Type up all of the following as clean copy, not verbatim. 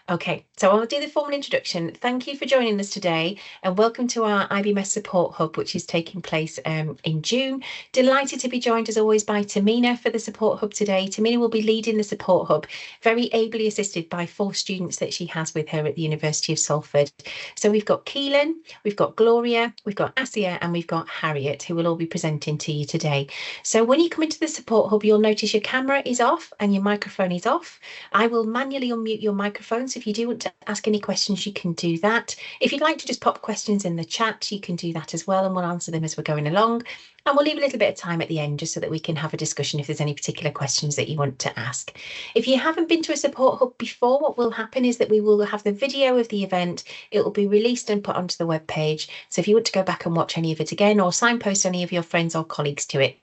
Okay, so I'll do the formal introduction. Thank you for joining us today and welcome to our IBMS Support Hub, which is taking place in June. Delighted to be joined as always by Tahmina for the Support Hub today. Tahmina will be leading the Support Hub, very ably assisted by 4 students that she has with her at the University of Salford. So we've got Keelan, we've got Gloria, we've got Asia and we've got Harriet, who will all be presenting to you today. So when you come into the Support Hub, you'll notice your camera is off and your microphone is off. I will manually unmute your microphone, so if you do want to ask any questions, you can do that. If you'd like to just pop questions in the chat, you can do that as well, and we'll answer them as we're going along. And we'll leave a little bit of time at the end just so that we can have a discussion if there's any particular questions that you want to ask. If you haven't been to a support hub before, what will happen is that we will have the video of the event. It will be released and put onto the webpage. So if you want to go back and watch any of it again or signpost any of your friends or colleagues to it,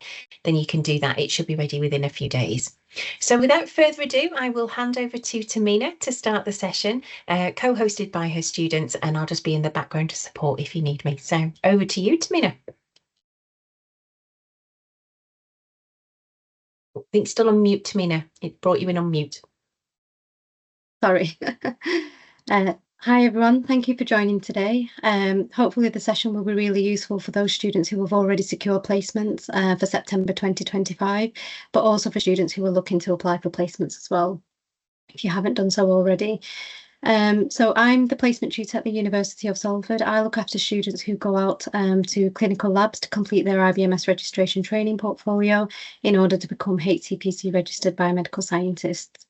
then you can do that. It should be ready within a few days. So without further ado, I will hand over to Tahmina to start the session, co-hosted by her students, and I'll just be in the background to support if you need me. So over to you, Tahmina. I think still on mute, Tahmina. It brought you in on mute. Sorry. Hi everyone, thank you for joining today. Hopefully the session will be really useful for those students who have already secured placements for September 2025, but also for students who are looking to apply for placements as well, if you haven't done so already. So I'm the placement tutor at the University of Salford. I look after students who go out to clinical labs to complete their IBMS registration training portfolio in order to become HCPC registered biomedical scientists.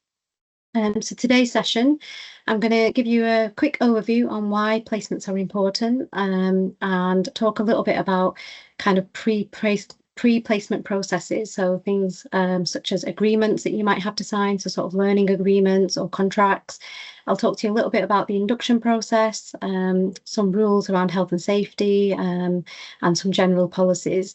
So today's session, I'm going to give you a quick overview on why placements are important and talk a little bit about kind of pre-placement processes, so things such as agreements that you might have to sign, so sort of learning agreements or contracts. I'll talk to you a little bit about the induction process, some rules around health and safety, and some general policies.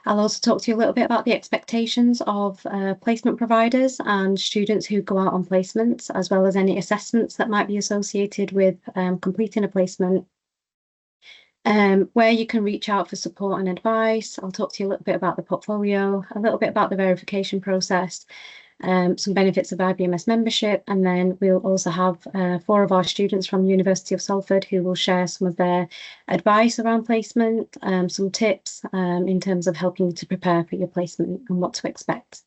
I'll also talk to you a little bit about the expectations of placement providers and students who go out on placements, as well as any assessments that might be associated with completing a placement. Where you can reach out for support and advice. I'll talk to you a little bit about the portfolio, a little bit about the verification process, some benefits of IBMS membership, and then we'll also have 4 of our students from the University of Salford who will share some of their advice around placement, some tips in terms of helping you to prepare for your placement and what to expect.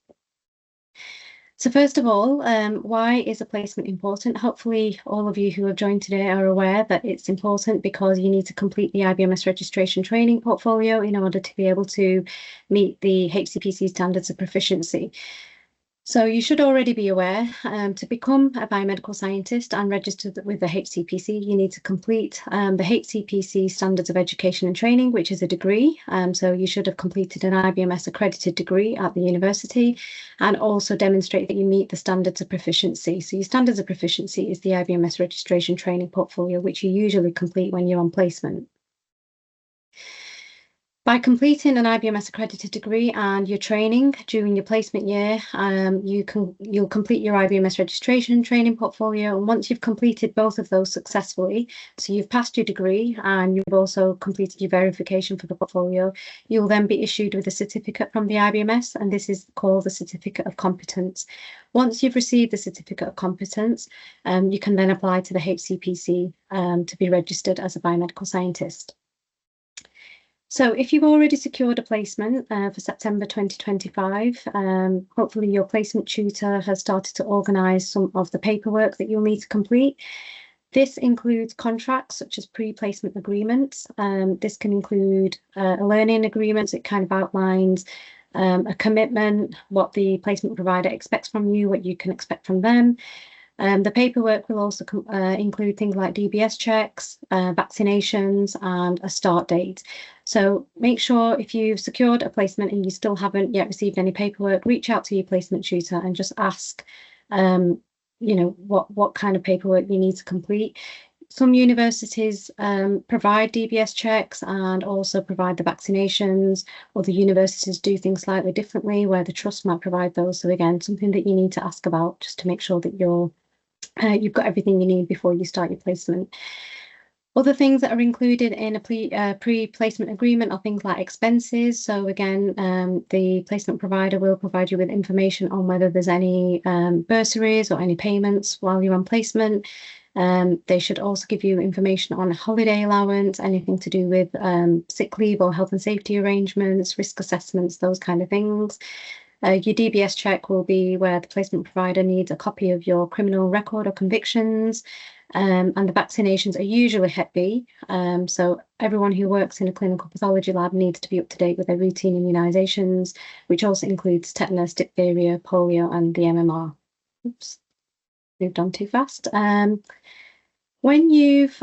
So first of all, why is a placement important? Hopefully all of you who have joined today are aware that it's important because you need to complete the IBMS registration training portfolio in order to be able to meet the HCPC standards of proficiency. So you should already be aware, to become a biomedical scientist and registered with the HCPC, you need to complete the HCPC Standards of Education and Training, which is a degree. So you should have completed an IBMS accredited degree at the university and also demonstrate that you meet the standards of proficiency. So your standards of proficiency is the IBMS registration training portfolio, which you usually complete when you're on placement. By completing an IBMS accredited degree and your training during your placement year, you'll complete your IBMS registration training portfolio. And once you've completed both of those successfully, so you've passed your degree and you've also completed your verification for the portfolio, you'll then be issued with a certificate from the IBMS, and this is called the Certificate of Competence. Once you've received the Certificate of Competence, you can then apply to the HCPC to be registered as a biomedical scientist. So if you've already secured a placement for September 2025, hopefully your placement tutor has started to organise some of the paperwork that you'll need to complete. This includes contracts such as pre-placement agreements. This can include a learning agreement. It kind of outlines a commitment, what the placement provider expects from you, what you can expect from them. The paperwork will also include things like DBS checks, vaccinations, and a start date. So make sure if you've secured a placement and you still haven't yet received any paperwork, reach out to your placement tutor and just ask, you know, what kind of paperwork you need to complete. Some universities provide DBS checks and also provide the vaccinations. Other universities do things slightly differently, where the trust might provide those. So again, something that you need to ask about just to make sure that you've got everything you need before you start your placement. Other things that are included in a pre-placement agreement are things like expenses. So again, the placement provider will provide you with information on whether there's any bursaries or any payments while you're on placement. They should also give you information on holiday allowance, anything to do with sick leave or health and safety arrangements, risk assessments, those kind of things. Your DBS check will be where the placement provider needs a copy of your criminal record or convictions. And the vaccinations are usually Hep B. So everyone who works in a clinical pathology lab needs to be up to date with their routine immunisations, which also includes tetanus, diphtheria, polio, and the MMR. Oops, moved on too fast. When you've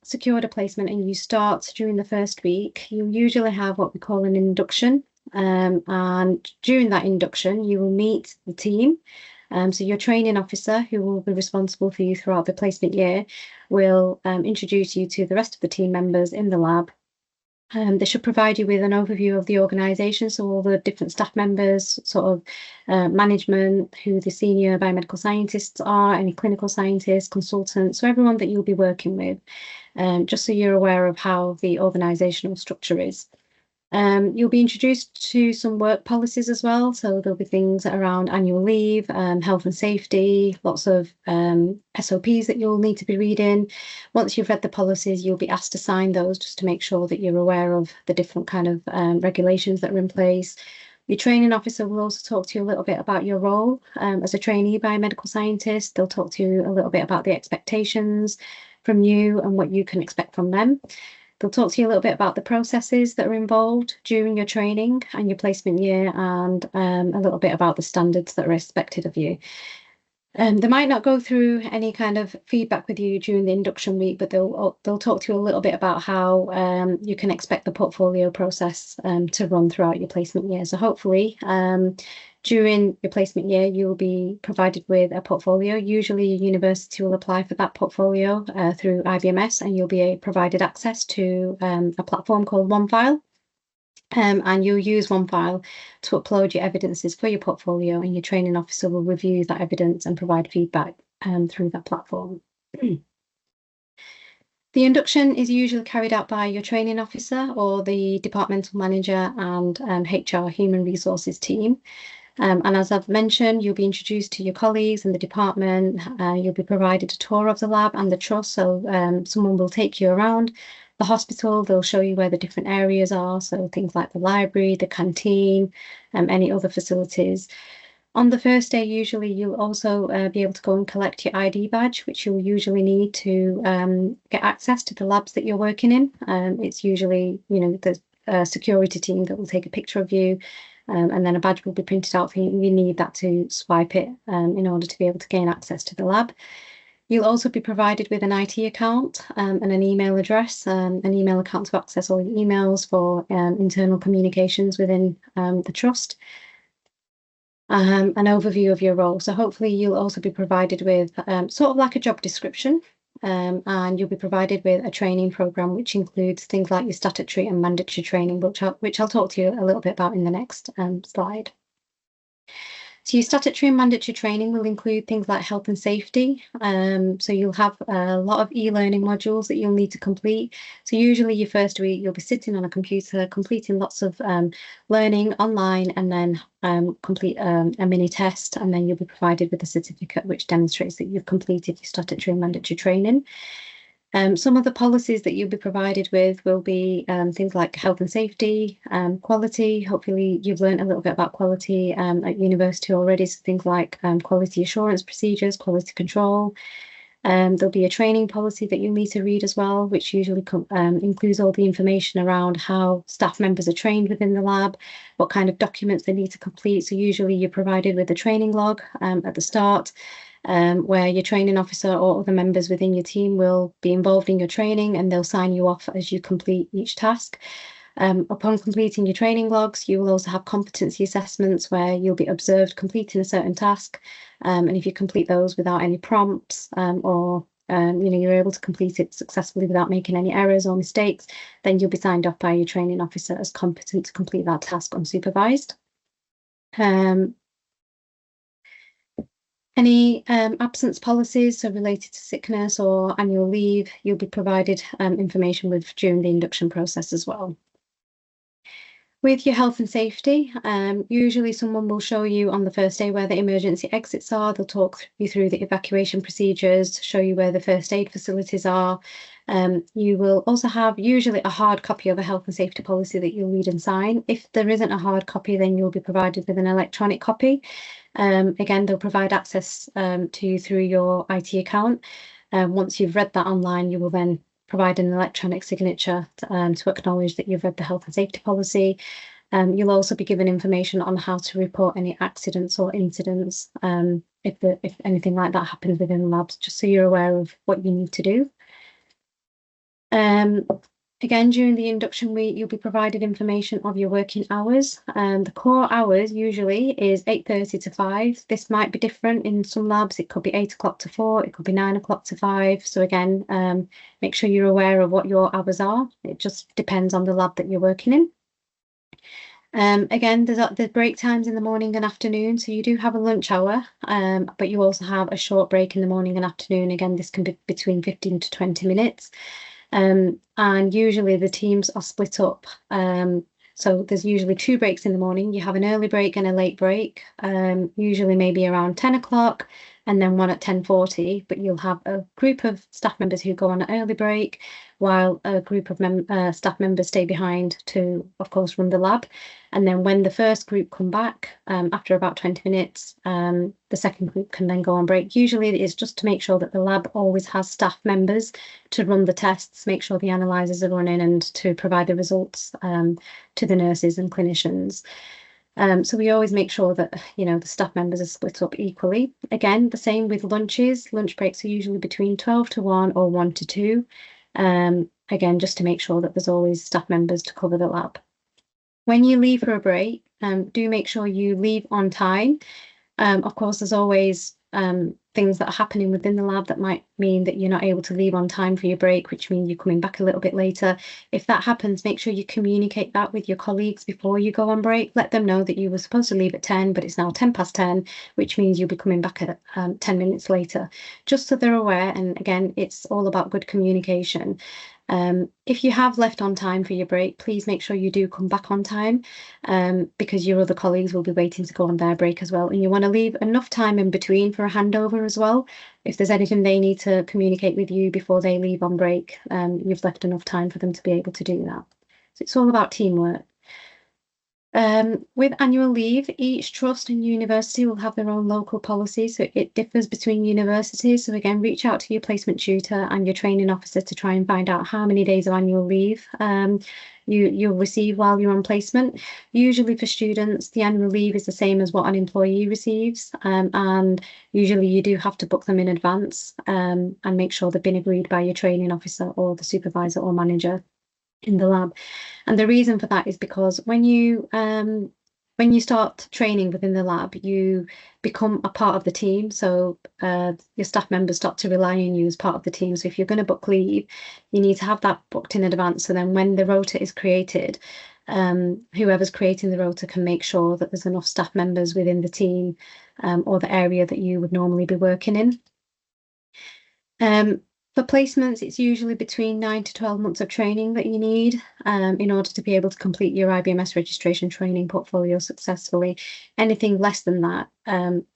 secured a placement and you start during the first week, you usually have what we call an induction. And during that induction, you will meet the team. So your training officer, who will be responsible for you throughout the placement year, will introduce you to the rest of the team members in the lab. They should provide you with an overview of the organisation, so all the different staff members, sort of management, who the senior biomedical scientists are, any clinical scientists, consultants, so everyone that you'll be working with, just so you're aware of how the organisational structure is. You'll be introduced to some work policies as well. So there'll be things around annual leave, health and safety, lots of SOPs that you'll need to be reading. Once you've read the policies, you'll be asked to sign those just to make sure that you're aware of the different kind of regulations that are in place. Your training officer will also talk to you a little bit about your role as a trainee biomedical scientist. They'll talk to you a little bit about the expectations from you and what you can expect from them. They'll talk to you a little bit about the processes that are involved during your training and your placement year, and a little bit about the standards that are expected of you. They might not go through any kind of feedback with you during the induction week, but they'll talk to you a little bit about how you can expect the portfolio process to run throughout your placement year. So hopefully, during your placement year, you'll be provided with a portfolio. Usually, a university will apply for that portfolio through IBMS, and you'll be provided access to a platform called OneFile. And you'll use OneFile to upload your evidences for your portfolio, and your training officer will review that evidence and provide feedback through that platform. The induction is usually carried out by your training officer or the departmental manager and HR human resources team. And as I've mentioned, you'll be introduced to your colleagues in the department. You'll be provided a tour of the lab and the trust. So someone will take you around the hospital. They'll show you where the different areas are. So things like the library, the canteen, any other facilities. On the first day, usually you'll also be able to go and collect your ID badge, which you'll usually need to get access to the labs that you're working in. It's usually, the security team that will take a picture of you. And then a badge will be printed out for you. You need that to swipe it in order to be able to gain access to the lab. You'll also be provided with an IT account and an email address, an email account to access all your emails for internal communications within the trust. An overview of your role. So hopefully you'll also be provided with sort of like a job description. And you'll be provided with a training program, which includes things like your statutory and mandatory training, which I'll talk to you a little bit about in the next slide. So your statutory and mandatory training will include things like health and safety. So you'll have a lot of e-learning modules that you'll need to complete. So usually your first week, you'll be sitting on a computer, completing lots of learning online, and then complete a mini test, and then you'll be provided with a certificate which demonstrates that you've completed your statutory and mandatory training. Some of the policies that you'll be provided with will be things like health and safety, quality. Hopefully you've learned a little bit about quality at university already, so things like quality assurance procedures, quality control. There'll be a training policy that you'll need to read as well, which usually includes all the information around how staff members are trained within the lab, what kind of documents they need to complete. So usually you're provided with a training log at the start, where your training officer or other members within your team will be involved in your training, and they'll sign you off as you complete each task. Upon completing your training logs, you will also have competency assessments where you'll be observed completing a certain task. And if you complete those without any prompts or you're able to complete it successfully without making any errors or mistakes, then you'll be signed off by your training officer as competent to complete that task unsupervised. Any absence policies, so related to sickness or annual leave, you'll be provided information with during the induction process as well. With your health and safety, usually someone will show you on the first day where the emergency exits are. They'll talk you through the evacuation procedures, show you where the first aid facilities are. You will also have usually a hard copy of a health and safety policy that you'll read and sign. If there isn't a hard copy, then you'll be provided with an electronic copy. Again, they'll provide access to you through your IT account. Once you've read that online, you will then provide an electronic signature to acknowledge that you've read the health and safety policy. You'll also be given information on how to report any accidents or incidents if anything like that happens within the labs, just so you're aware of what you need to do. Again, during the induction week, you'll be provided information of your working hours. The core hours usually is 8:30 to 5. This might be different in some labs. It could be 8 o'clock to 4. It could be 9 o'clock to 5. So again, make sure you're aware of what your hours are. It just depends on the lab that you're working in. Again, there's break times in the morning and afternoon. So you do have a lunch hour, but you also have a short break in the morning and afternoon. Again, this can be between 15 to 20 minutes. And usually the teams are split up. So there's usually 2 breaks in the morning. You have an early break and a late break, usually maybe around 10 o'clock, and then one at 10:40. But you'll have a group of staff members who go on an early break, while a group of staff members stay behind to, of course, run the lab. And then when the first group come back, after about 20 minutes, the second group can then go on break. Usually it's just to make sure that the lab always has staff members to run the tests, make sure the analyzers are running, and to provide the results to the nurses and clinicians. So we always make sure that, the staff members are split up equally. Again, the same with lunches. Lunch breaks are usually between 12 to 1 or 1 to 2. Again, just to make sure that there's always staff members to cover the lab. When you leave for a break, do make sure you leave on time. Of course, there's always things that are happening within the lab that might mean that you're not able to leave on time for your break, which means you're coming back a little bit later. If that happens, make sure you communicate that with your colleagues before you go on break. Let them know that you were supposed to leave at 10, but it's now 10 past 10, which means you'll be coming back at 10 minutes later, just so they're aware. And again, it's all about good communication. If you have left on time for your break, please make sure you do come back on time, because your other colleagues will be waiting to go on their break as well. And you want to leave enough time in between for a handover as well. If there's anything they need to communicate with you before they leave on break, you've left enough time for them to be able to do that. So it's all about teamwork. With annual leave, each trust and university will have their own local policy, so it differs between universities. So again, reach out to your placement tutor and your training officer to try and find out how many days of annual leave you'll receive while you're on placement. Usually for students, the annual leave is the same as what an employee receives, and usually you do have to book them in advance and make sure they've been agreed by your training officer or the supervisor or manager in the lab. And the reason for that is because when you start training within the lab, you become a part of the team. So your staff members start to rely on you as part of the team. So if you're going to book leave, you need to have that booked in advance. So then when the rota is created, whoever's creating the rota can make sure that there's enough staff members within the team or the area that you would normally be working in. For placements, it's usually between 9 to 12 months of training that you need in order to be able to complete your IBMS registration training portfolio successfully. Anything less than that,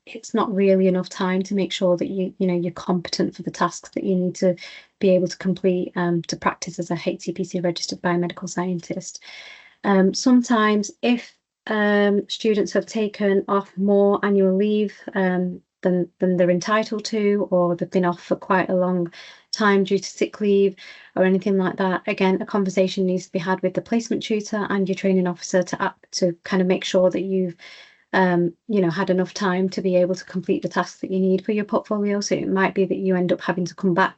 it's not really enough time to make sure that you're competent for the tasks that you need to be able to complete to practice as a HCPC registered biomedical scientist. Sometimes if students have taken off more annual leave than they're entitled to, or they've been off for quite a long time due to sick leave or anything like that, again, a conversation needs to be had with the placement tutor and your training officer to kind of make sure that you've had enough time to be able to complete the tasks that you need for your portfolio. So it might be that you end up having to come back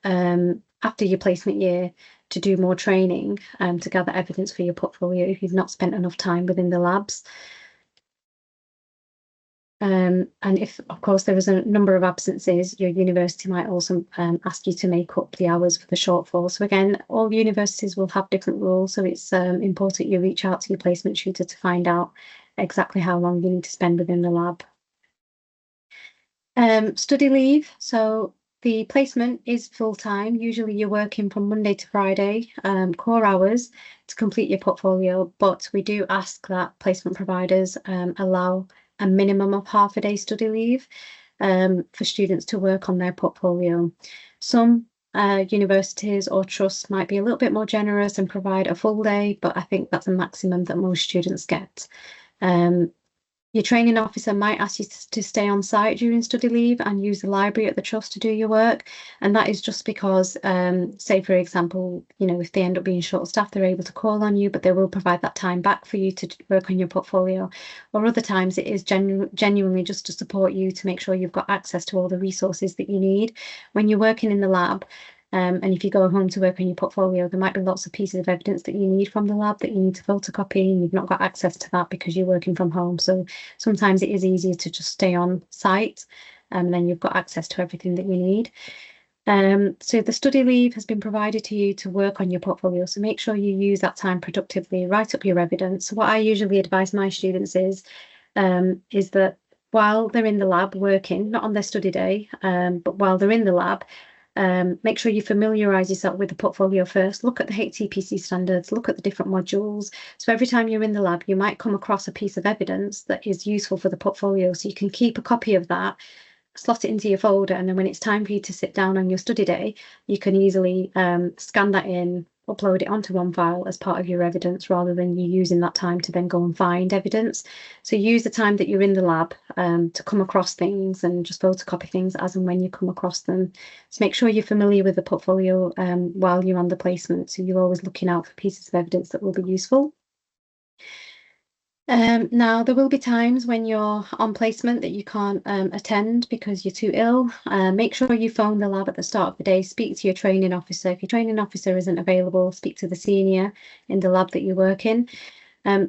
after your placement year to do more training to gather evidence for your portfolio if you've not spent enough time within the labs. And if, of course, there is a number of absences, your university might also ask you to make up the hours for the shortfall. So again, all universities will have different rules, so it's important you reach out to your placement tutor to find out exactly how long you need to spend within the lab. Study leave. So The placement is full-time. Usually you're working from Monday to Friday, core hours to complete your portfolio, but we do ask that placement providers allow a minimum of half a day study leave for students to work on their portfolio. Some universities or trusts might be a little bit more generous and provide a full day, but I think that's a maximum that most students get. Your training officer might ask you to stay on site during study leave and use the library at the trust to do your work. And that is just because, say, for example, if they end up being short-staffed, they're able to call on you, but they will provide that time back for you to work on your portfolio. Or other times it is genuinely just to support you to make sure you've got access to all the resources that you need. When you're working in the lab, and if you go home to work on your portfolio, there might be lots of pieces of evidence that you need from the lab that you need to photocopy, and you've not got access to that because you're working from home. So sometimes it is easier to just stay on site, and then you've got access to everything that you need. So the study leave has been provided to you to work on your portfolio. So make sure you use that time productively, write up your evidence. So what I usually advise my students is that while they're in the lab working, not on their study day, but while they're in the lab, make sure you familiarise yourself with the portfolio first. Look at the HCPC standards, look at the different modules. So every time you're in the lab, you might come across a piece of evidence that is useful for the portfolio. So you can keep a copy of that, slot it into your folder, and then when it's time for you to sit down on your study day, you can easily scan that in, upload it onto one file as part of your evidence, rather than you using that time to then go and find evidence. So use the time that you're in the lab to come across things and just photocopy things as and when you come across them. So make sure you're familiar with the portfolio while you're on the placement, so you're always looking out for pieces of evidence that will be useful. Now, there will be times when you're on placement that you can't attend because you're too ill. Make sure you phone the lab at the start of the day, speak to your training officer. If your training officer isn't available, speak to the senior in the lab that you work in.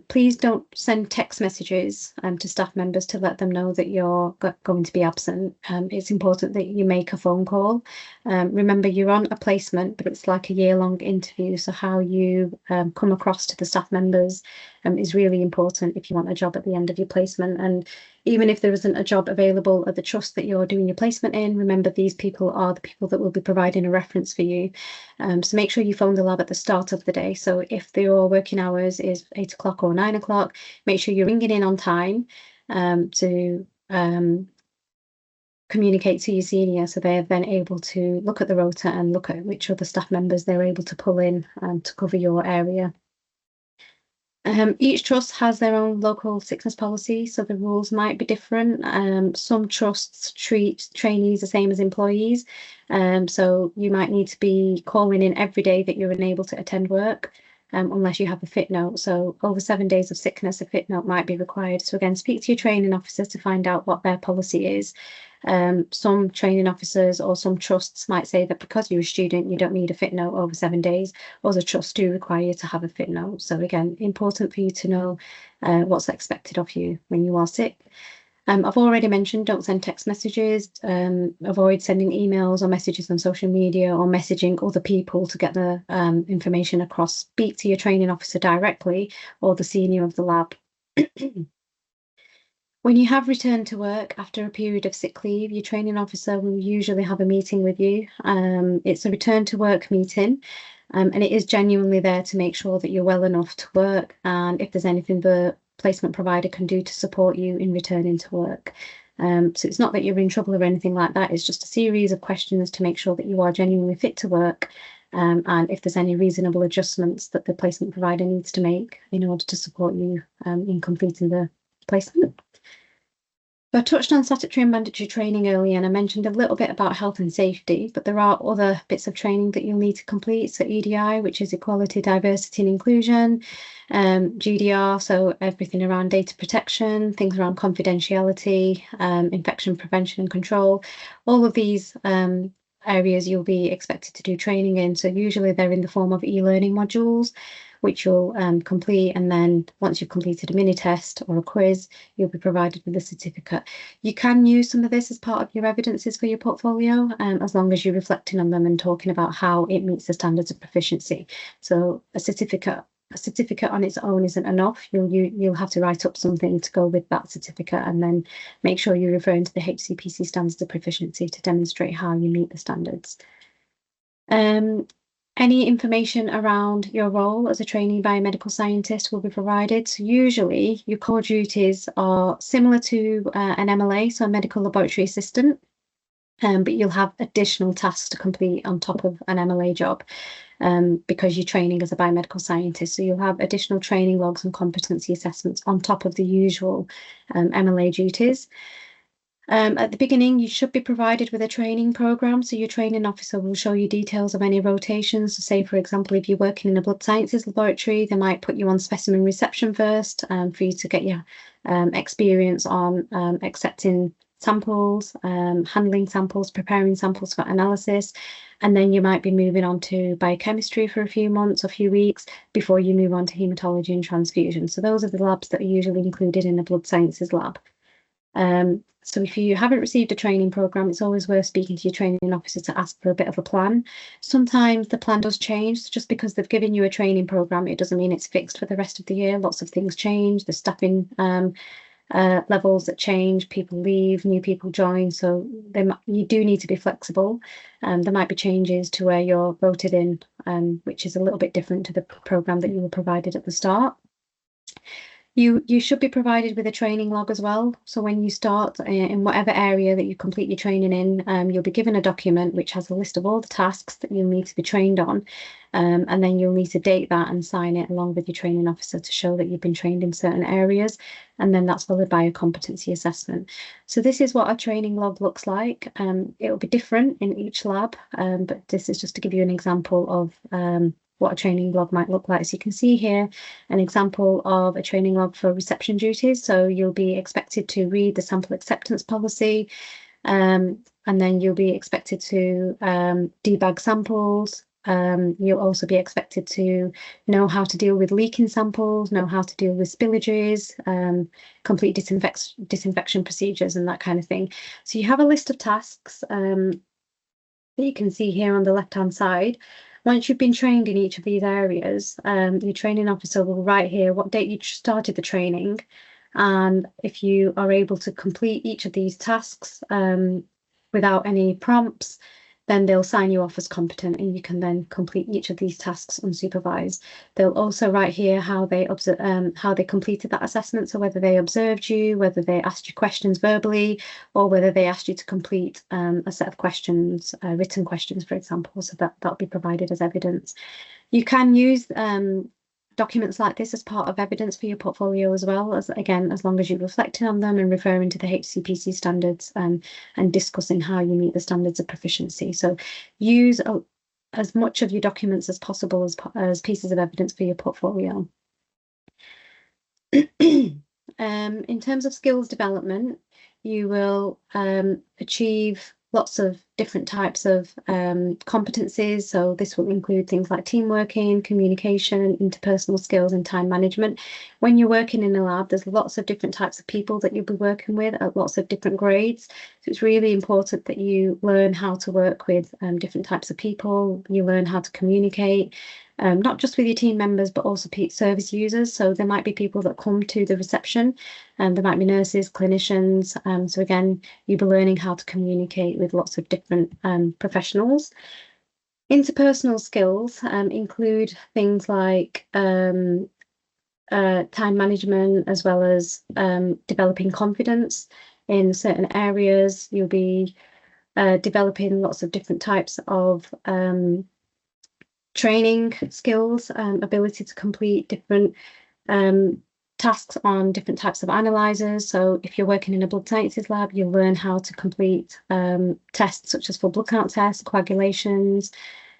Please don't send text messages to staff members to let them know that you're going to be absent. It's important that you make a phone call. Remember, you're on a placement, but it's like a year-long interview. So how you come across to the staff members is really important if you want a job at the end of your placement. And even if there isn't a job available at the trust that you're doing your placement in, remember these people are the people that will be providing a reference for you. So make sure you phone the lab at the start of the day. So if your working hours is 8 o'clock or 9 o'clock, make sure you're ringing in on time to communicate to your senior, so they're then able to look at the rota and look at which other staff members they're able to pull in to cover your area. Each trust has their own local sickness policy, so the rules might be different. Some trusts treat trainees the same as employees, so you might need to be calling in every day that you're unable to attend work, unless you have a fit note. So over 7 days of sickness, a fit note might be required. So again, speak to your training officer to find out what their policy is. Some training officers or some trusts might say that because you're a student, you don't need a fit note over 7 days. Other trusts do require you to have a fit note. So again, important for you to know what's expected of you when you are sick. I've already mentioned, don't send text messages, avoid sending emails or messages on social media or messaging other people to get the information across. Speak to your training officer directly or the senior of the lab. When you have returned to work after a period of sick leave, your training officer will usually have a meeting with you. It's a return to work meeting, and it is genuinely there to make sure that you're well enough to work, and if there's anything the placement provider can do to support you in returning to work. So it's not that you're in trouble or anything like that. It's just a series of questions to make sure that you are genuinely fit to work, and if there's any reasonable adjustments that the placement provider needs to make in order to support you in completing the placement. I touched on statutory and mandatory training earlier, and I mentioned a little bit about health and safety, but there are other bits of training that you'll need to complete. So EDI, which is equality, diversity and inclusion, GDR, so everything around data protection, things around confidentiality, infection prevention and control. All of these areas you'll be expected to do training in. So usually they're in the form of e-learning modules, which you'll complete, and then once you've completed a mini test or a quiz, you'll be provided with a certificate. You can use some of this as part of your evidences for your portfolio, as long as you're reflecting on them and talking about how it meets the standards of proficiency. So a certificate a certificate on its own isn't enough. You'll have to write up something to go with that certificate, and then make sure you're referring to the HCPC standards of proficiency to demonstrate how you meet the standards. Any information around your role as a trainee biomedical scientist will be provided. So usually your core duties are similar to an MLA, so a medical laboratory assistant, but you'll have additional tasks to complete on top of an MLA job because you're training as a biomedical scientist. So you'll have additional training logs and competency assessments on top of the usual MLA duties. At the beginning, you should be provided with a training program. So your training officer will show you details of any rotations. So say, for example, if you're working in a blood sciences laboratory, they might put you on specimen reception first for you to get your experience on accepting samples, handling samples, preparing samples for analysis. And then you might be moving on to biochemistry for a few months or a few weeks before you move on to hematology and transfusion. So those are the labs that are usually included in a blood sciences lab. So if you haven't received a training program, it's always worth speaking to your training officer to ask for a bit of a plan. Sometimes the plan does change. So just because they've given you a training program, it doesn't mean it's fixed for the rest of the year. Lots of things change. The staffing levels that change, people leave, new people join. So you do need to be flexible. There might be changes to where you're voted in, which is a little bit different to the program that you were provided at the start. You should be provided with a training log as well. So when you start in whatever area that you complete your training in, you'll be given a document which has a list of all the tasks that you'll need to be trained on. And then you'll need to date that and sign it along with your training officer to show that you've been trained in certain areas. And then that's followed by a competency assessment. So this is what a training log looks like. It'll be different in each lab, but this is just to give you an example of what a training log might look like. So you can see here an example of a training log for reception duties. So you'll be expected to read the sample acceptance policy, and then you'll be expected to debag samples. You'll also be expected to know how to deal with leaking samples, know how to deal with spillages, complete disinfection procedures and that kind of thing. So you have a list of tasks that you can see here on the left-hand side. Once you've been trained in each of these areas, your training officer will write here what date you started the training. And if you are able to complete each of these tasks without any prompts, then they'll sign you off as competent and you can then complete each of these tasks unsupervised. They'll also write here how they completed that assessment. So whether they observed you, whether they asked you questions verbally, or whether they asked you to complete a set of questions, written questions, for example. So that'll be provided as evidence. You can use documents like this as part of evidence for your portfolio as well, as long as you're reflecting on them and referring to the HCPC standards and discussing how you meet the standards of proficiency. So use as much of your documents as possible as pieces of evidence for your portfolio. In terms of skills development, you will achieve lots of different types of competencies. So this will include things like team working, communication, interpersonal skills, and time management. When you're working in a lab, there's lots of different types of people that you'll be working with at lots of different grades. So it's really important that you learn how to work with different types of people. You learn how to communicate, not just with your team members, but also service users. So there might be people that come to the reception, and there might be nurses, clinicians. So again, you'll be learning how to communicate with lots of different professionals. Interpersonal skills include things like time management, as well as developing confidence in certain areas. You'll be developing lots of different types of training skills, ability to complete different tasks on different types of analyzers. So if you're working in a blood sciences lab, you'll learn how to complete tests such as full blood count tests, coagulations.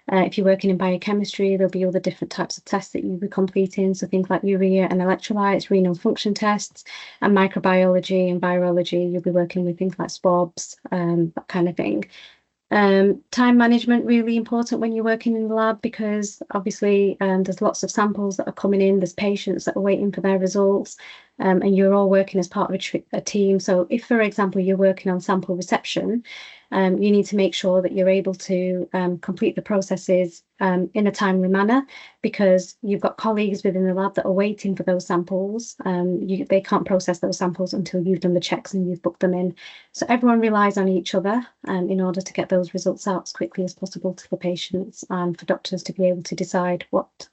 If you're working in biochemistry, there'll be other different types of tests that you'll be completing. So things like urea and electrolytes, renal function tests, and microbiology and virology. You'll be working with things like swabs, that kind of thing. Time management, really important when you're working in the lab, because obviously there's lots of samples that are coming in, there's patients that are waiting for their results. and you're all working as part of a team. So if, for example, you're working on sample reception, you need to make sure that you're able to complete the processes in a timely manner, because you've got colleagues within the lab that are waiting for those samples. They can't process those samples until you've done the checks and you've booked them in. So everyone relies on each other in order to get those results out as quickly as possible to the patients, and for doctors to be able to decide what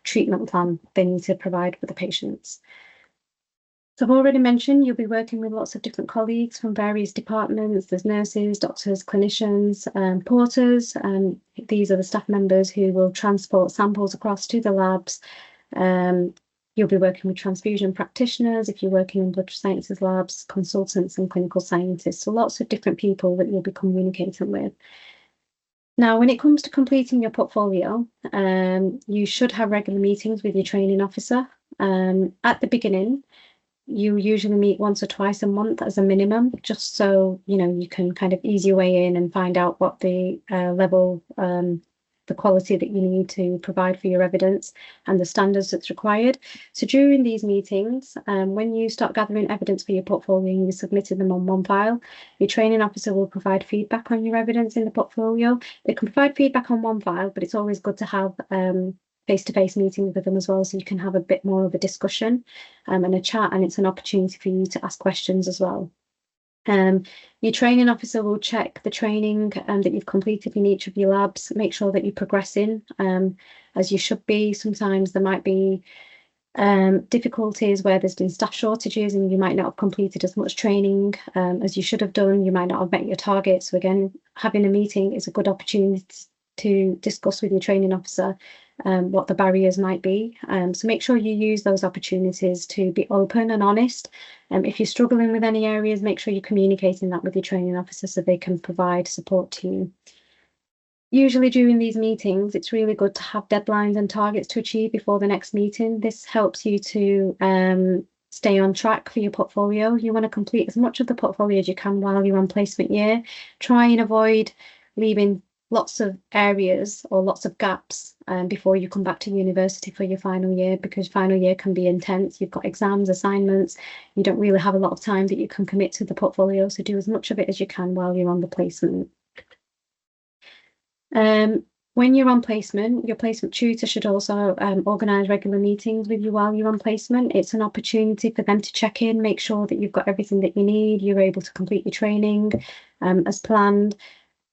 treatment plan they need to provide for the patients. So I've already mentioned you'll be working with lots of different colleagues from various departments. There's nurses, doctors, clinicians, porters, and these are the staff members who will transport samples across to the labs. You'll be working with transfusion practitioners if you're working in blood sciences labs, consultants and clinical scientists. So lots of different people that you'll be communicating with. Now, when it comes to completing your portfolio, you should have regular meetings with your training officer. At the beginning, you usually meet once or twice a month as a minimum, just so you can kind of ease your way in and find out what the level, the quality that you need to provide for your evidence and the standards that's required. So during these meetings, when you start gathering evidence for your portfolio and you submitted them on one file, your training officer will provide feedback on your evidence in the portfolio. They can provide feedback on one file, but it's always good to have face-to-face meetings with them as well, so you can have a bit more of a discussion and a chat, and it's an opportunity for you to ask questions as well. Your training officer will check the training that you've completed in each of your labs, make sure that you're progressing as you should be. Sometimes there might be difficulties where there's been staff shortages and you might not have completed as much training as you should have done. You might not have met your targets. So again, having a meeting is a good opportunity to discuss with your training officer what the barriers might be. So make sure you use those opportunities to be open and honest. If you're struggling with any areas, make sure you're communicating that with your training officer so they can provide support to you. Usually during these meetings, it's really good to have deadlines and targets to achieve before the next meeting. This helps you to stay on track for your portfolio. You want to complete as much of the portfolio as you can while you're on placement year. Try and avoid leaving lots of areas or lots of gaps before you come back to university for your final year, because final year can be intense. You've got exams, assignments. You don't really have a lot of time that you can commit to the portfolio. So do as much of it as you can while you're on the placement. When you're on placement, your placement tutor should also organise regular meetings with you while you're on placement. It's an opportunity for them to check in, make sure that you've got everything that you need, you're able to complete your training as planned.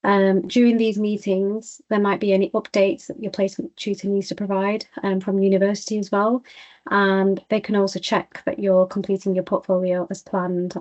During these meetings, there might be any updates that your placement tutor needs to provide from university as well. And they can also check that you're completing your portfolio as planned.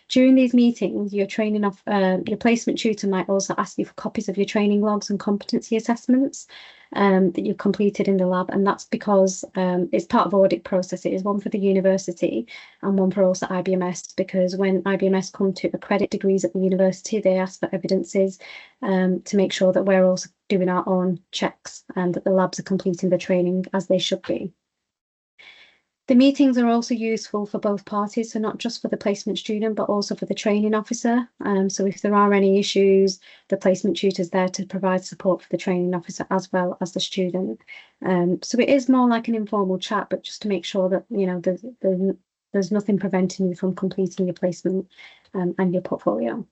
During these meetings, your placement tutor might also ask you for copies of your training logs and competency assessments that you've completed in the lab. And that's because it's part of audit processes, one for the university and one for also IBMS, because when IBMS come to accredit degrees at the university, they ask for evidences to make sure that we're also doing our own checks and that the labs are completing the training as they should be. The meetings are also useful for both parties, so not just for the placement student, but also for the training officer. So if there are any issues, the placement tutor is there to provide support for the training officer as well as the student. So it is more like an informal chat, but just to make sure that there's nothing preventing you from completing your placement and your portfolio.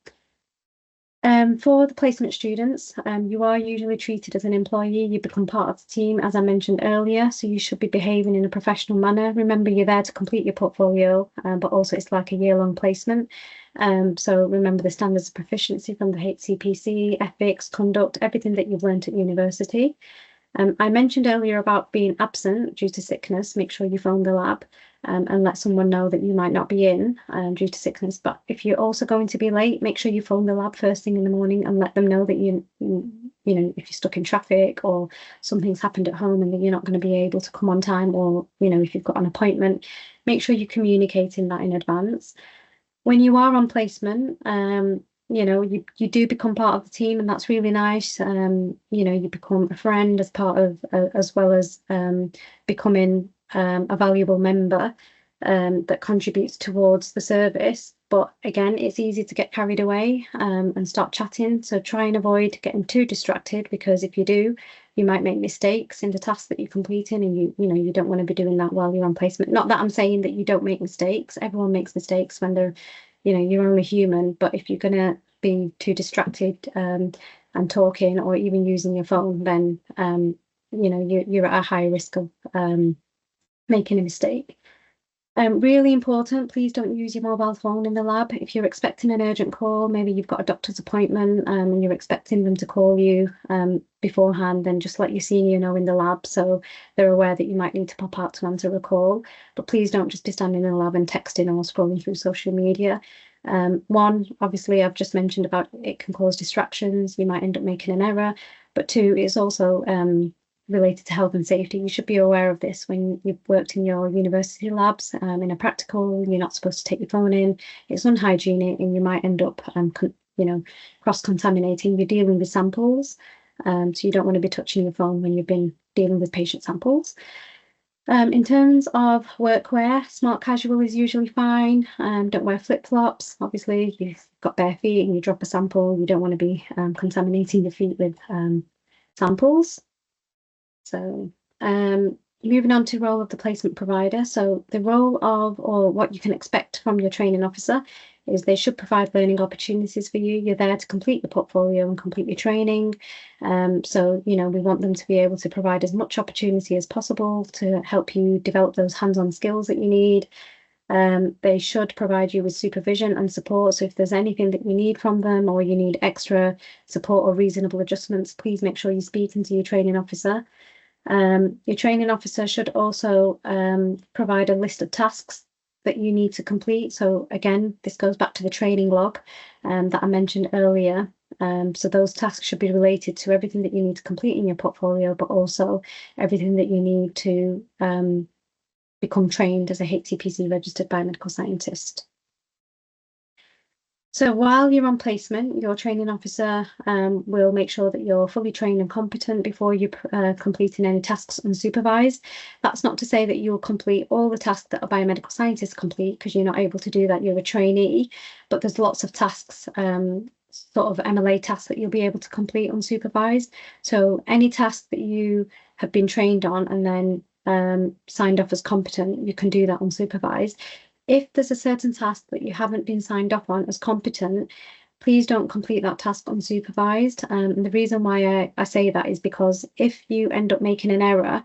For the placement students, you are usually treated as an employee. You become part of the team, as I mentioned earlier, so you should be behaving in a professional manner. Remember, you're there to complete your portfolio, but also it's like a year-long placement. So remember the standards of proficiency from the HCPC, ethics, conduct, everything that you've learned at university. I mentioned earlier about being absent due to sickness. Make sure you phone the lab and let someone know that you might not be in due to sickness. But if you're also going to be late, make sure you phone the lab first thing in the morning and let them know that if you're stuck in traffic or something's happened at home and that you're not going to be able to come on time, or if you've got an appointment, make sure you're communicating that in advance. When you are on placement, you do become part of the team, and that's really nice. You become a friend as part of, as well as becoming a valuable member. that contributes towards the service. But again, it's easy to get carried away and start chatting. So try and avoid getting too distracted, because if you do, you might make mistakes in the tasks that you're completing, and you don't want to be doing that while you're on placement. Not that I'm saying that you don't make mistakes. Everyone makes mistakes when they're, you're only human. But if you're going to be too distracted and talking, or even using your phone, then you're at a high risk of making a mistake. Really important, please don't use your mobile phone in the lab. If you're expecting an urgent call, maybe you've got a doctor's appointment and you're expecting them to call you beforehand, then just let your senior know in the lab so they're aware that you might need to pop out to answer a call. But please don't just be standing in the lab and texting or scrolling through social media. One, obviously, I've just mentioned about it can cause distractions. You might end up making an error. But two, it's also related to health and safety. You should be aware of this when you've worked in your university labs. In a practical, you're not supposed to take your phone in. It's unhygienic, and you might end up, cross-contaminating. You're dealing with samples, so you don't want to be touching your phone when you've been dealing with patient samples. In terms of workwear, smart casual is usually fine. Don't wear flip-flops. Obviously, you've got bare feet and you drop a sample, you don't want to be contaminating your feet with samples. So moving on to role of the placement provider. So the role of, or what you can expect from your training officer, is they should provide learning opportunities for you. You're there to complete the portfolio and complete your training. So, we want them to be able to provide as much opportunity as possible to help you develop those hands-on skills that you need. They should provide you with supervision and support. So if there's anything that you need from them, or you need extra support or reasonable adjustments, please make sure you're speaking to your training officer. Your training officer should also provide a list of tasks that you need to complete. So again, this goes back to the training log that I mentioned earlier. So those tasks should be related to everything that you need to complete in your portfolio, but also everything that you need to become trained as a HCPC registered biomedical scientist. So while you're on placement, your training officer will make sure that you're fully trained and competent before you completing any tasks unsupervised. That's not to say that you'll complete all the tasks that a biomedical scientist complete, because you're not able to do that. You're a trainee, but there's lots of tasks, sort of MLA tasks, that you'll be able to complete unsupervised. So any task that you have been trained on and then signed off as competent, you can do that unsupervised. If there's a certain task that you haven't been signed off on as competent, please don't complete that task unsupervised. And the reason why I say that is because if you end up making an error,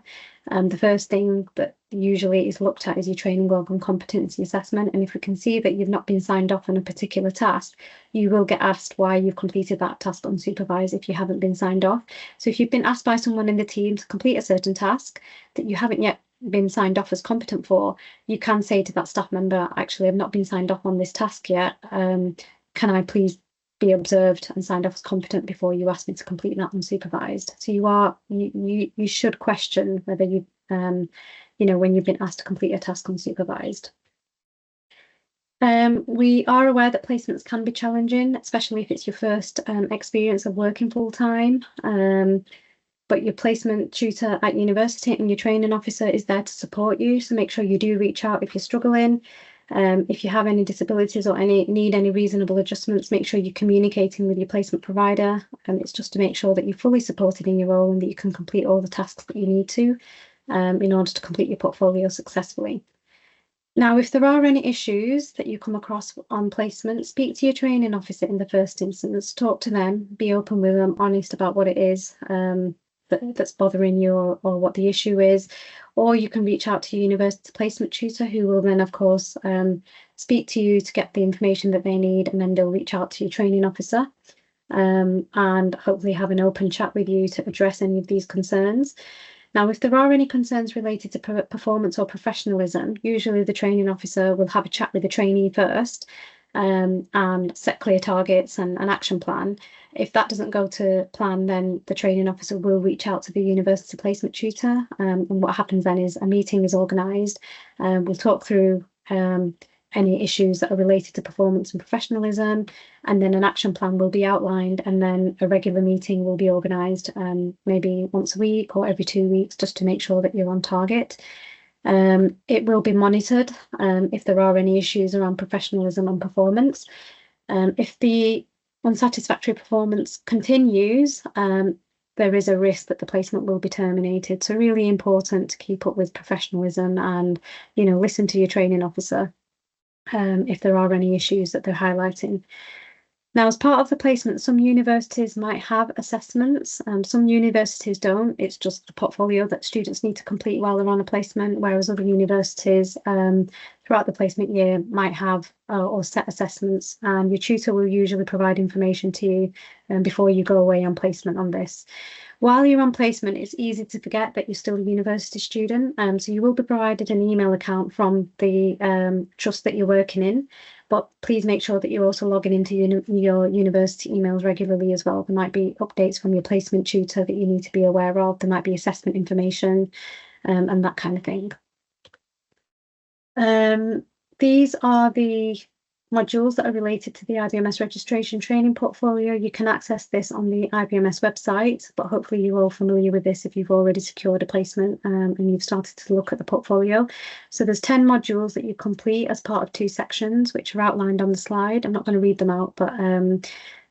the first thing that usually is looked at is your training log and competency assessment. And if we can see that you've not been signed off on a particular task, you will get asked why you've completed that task unsupervised if you haven't been signed off. So if you've been asked by someone in the team to complete a certain task that you haven't yet been signed off as competent for, you can say to that staff member, actually, I've not been signed off on this task yet. Can I please be observed and signed off as competent before you ask me to complete that unsupervised? So you should question whether you when you've been asked to complete a task unsupervised. We are aware that placements can be challenging, especially if it's your first experience of working full time. But your placement tutor at university and your training officer is there to support you. So make sure you do reach out if you're struggling. If you have any disabilities or need any reasonable adjustments, make sure you're communicating with your placement provider. It's just to make sure that you're fully supported in your role and that you can complete all the tasks that you need to in order to complete your portfolio successfully. Now, if there are any issues that you come across on placement, speak to your training officer in the first instance, talk to them, be open with them, honest about what it is that's bothering you, or what the issue is. Or you can reach out to your university placement tutor, who will then, of course, speak to you to get the information that they need, and then they'll reach out to your training officer and hopefully have an open chat with you to address any of these concerns. Now, if there are any concerns related to performance or professionalism, usually the training officer will have a chat with the trainee first and set clear targets and an action plan. If that doesn't go to plan, then the training officer will reach out to the university placement tutor. And what happens then is a meeting is organised. We'll talk through any issues that are related to performance and professionalism, and then an action plan will be outlined, and then a regular meeting will be organised, maybe once a week or every 2 weeks, just to make sure that you're on target. It will be monitored if there are any issues around professionalism and performance. If the unsatisfactory performance continues, there is a risk that the placement will be terminated. So really important to keep up with professionalism and, listen to your training officer if there are any issues that they're highlighting. Now, as part of the placement, some universities might have assessments, some universities don't. It's just a portfolio that students need to complete while they're on a placement, whereas other universities throughout the placement year might have or set assessments, and your tutor will usually provide information to you before you go away on placement on this. While you're on placement, it's easy to forget that you're still a university student, so you will be provided an email account from the trust that you're working in. But please make sure that you're also logging into your university emails regularly as well. There might be updates from your placement tutor that you need to be aware of. There might be assessment information and that kind of thing. These are the modules that are related to the IBMS registration training portfolio. You can access this on the IBMS website, but hopefully you're all familiar with this if you've already secured a placement and you've started to look at the portfolio. So there's 10 modules that you complete as part of 2 sections, which are outlined on the slide. I'm not going to read them out, but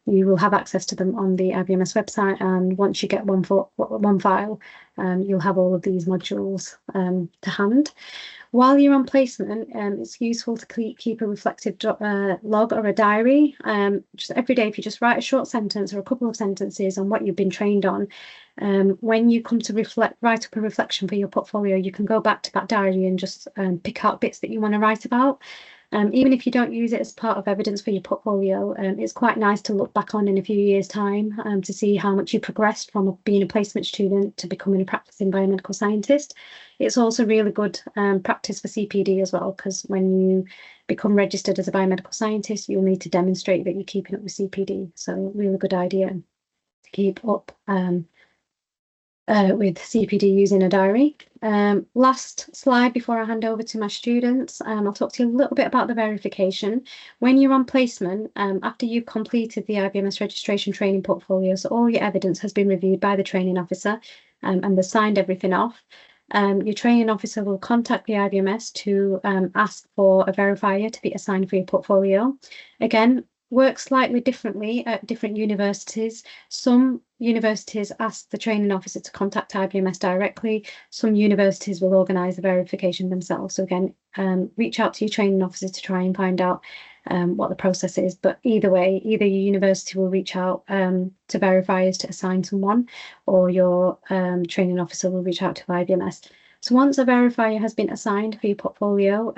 you will have access to them on the IBMS website. And once you get one file, you'll have all of these modules to hand. While you're on placement, it's useful to keep a reflective log or a diary. Just every day, if you just write a short sentence or a couple of sentences on what you've been trained on, when you come to write up a reflection for your portfolio, you can go back to that diary and just pick out bits that you want to write about. Even if you don't use it as part of evidence for your portfolio, it's quite nice to look back on in a few years' time to see how much you progressed from being a placement student to becoming a practicing biomedical scientist. It's also really good practice for CPD as well, because when you become registered as a biomedical scientist, you'll need to demonstrate that you're keeping up with CPD. So really good idea to keep up with CPD using a diary. Last slide before I hand over to my students, I'll talk to you a little bit about the verification. When you're on placement, after you've completed the IBMS registration training portfolio, so all your evidence has been reviewed by the training officer and they've signed everything off, your training officer will contact the IBMS to ask for a verifier to be assigned for your portfolio. Again, works slightly differently at different universities. Some universities ask the training officer to contact IBMS directly. Some universities will organise the verification themselves. So again, reach out to your training officer to try and find out what the process is. But either way, either your university will reach out to verifiers to assign someone, or your training officer will reach out to IBMS. So once a verifier has been assigned for your portfolio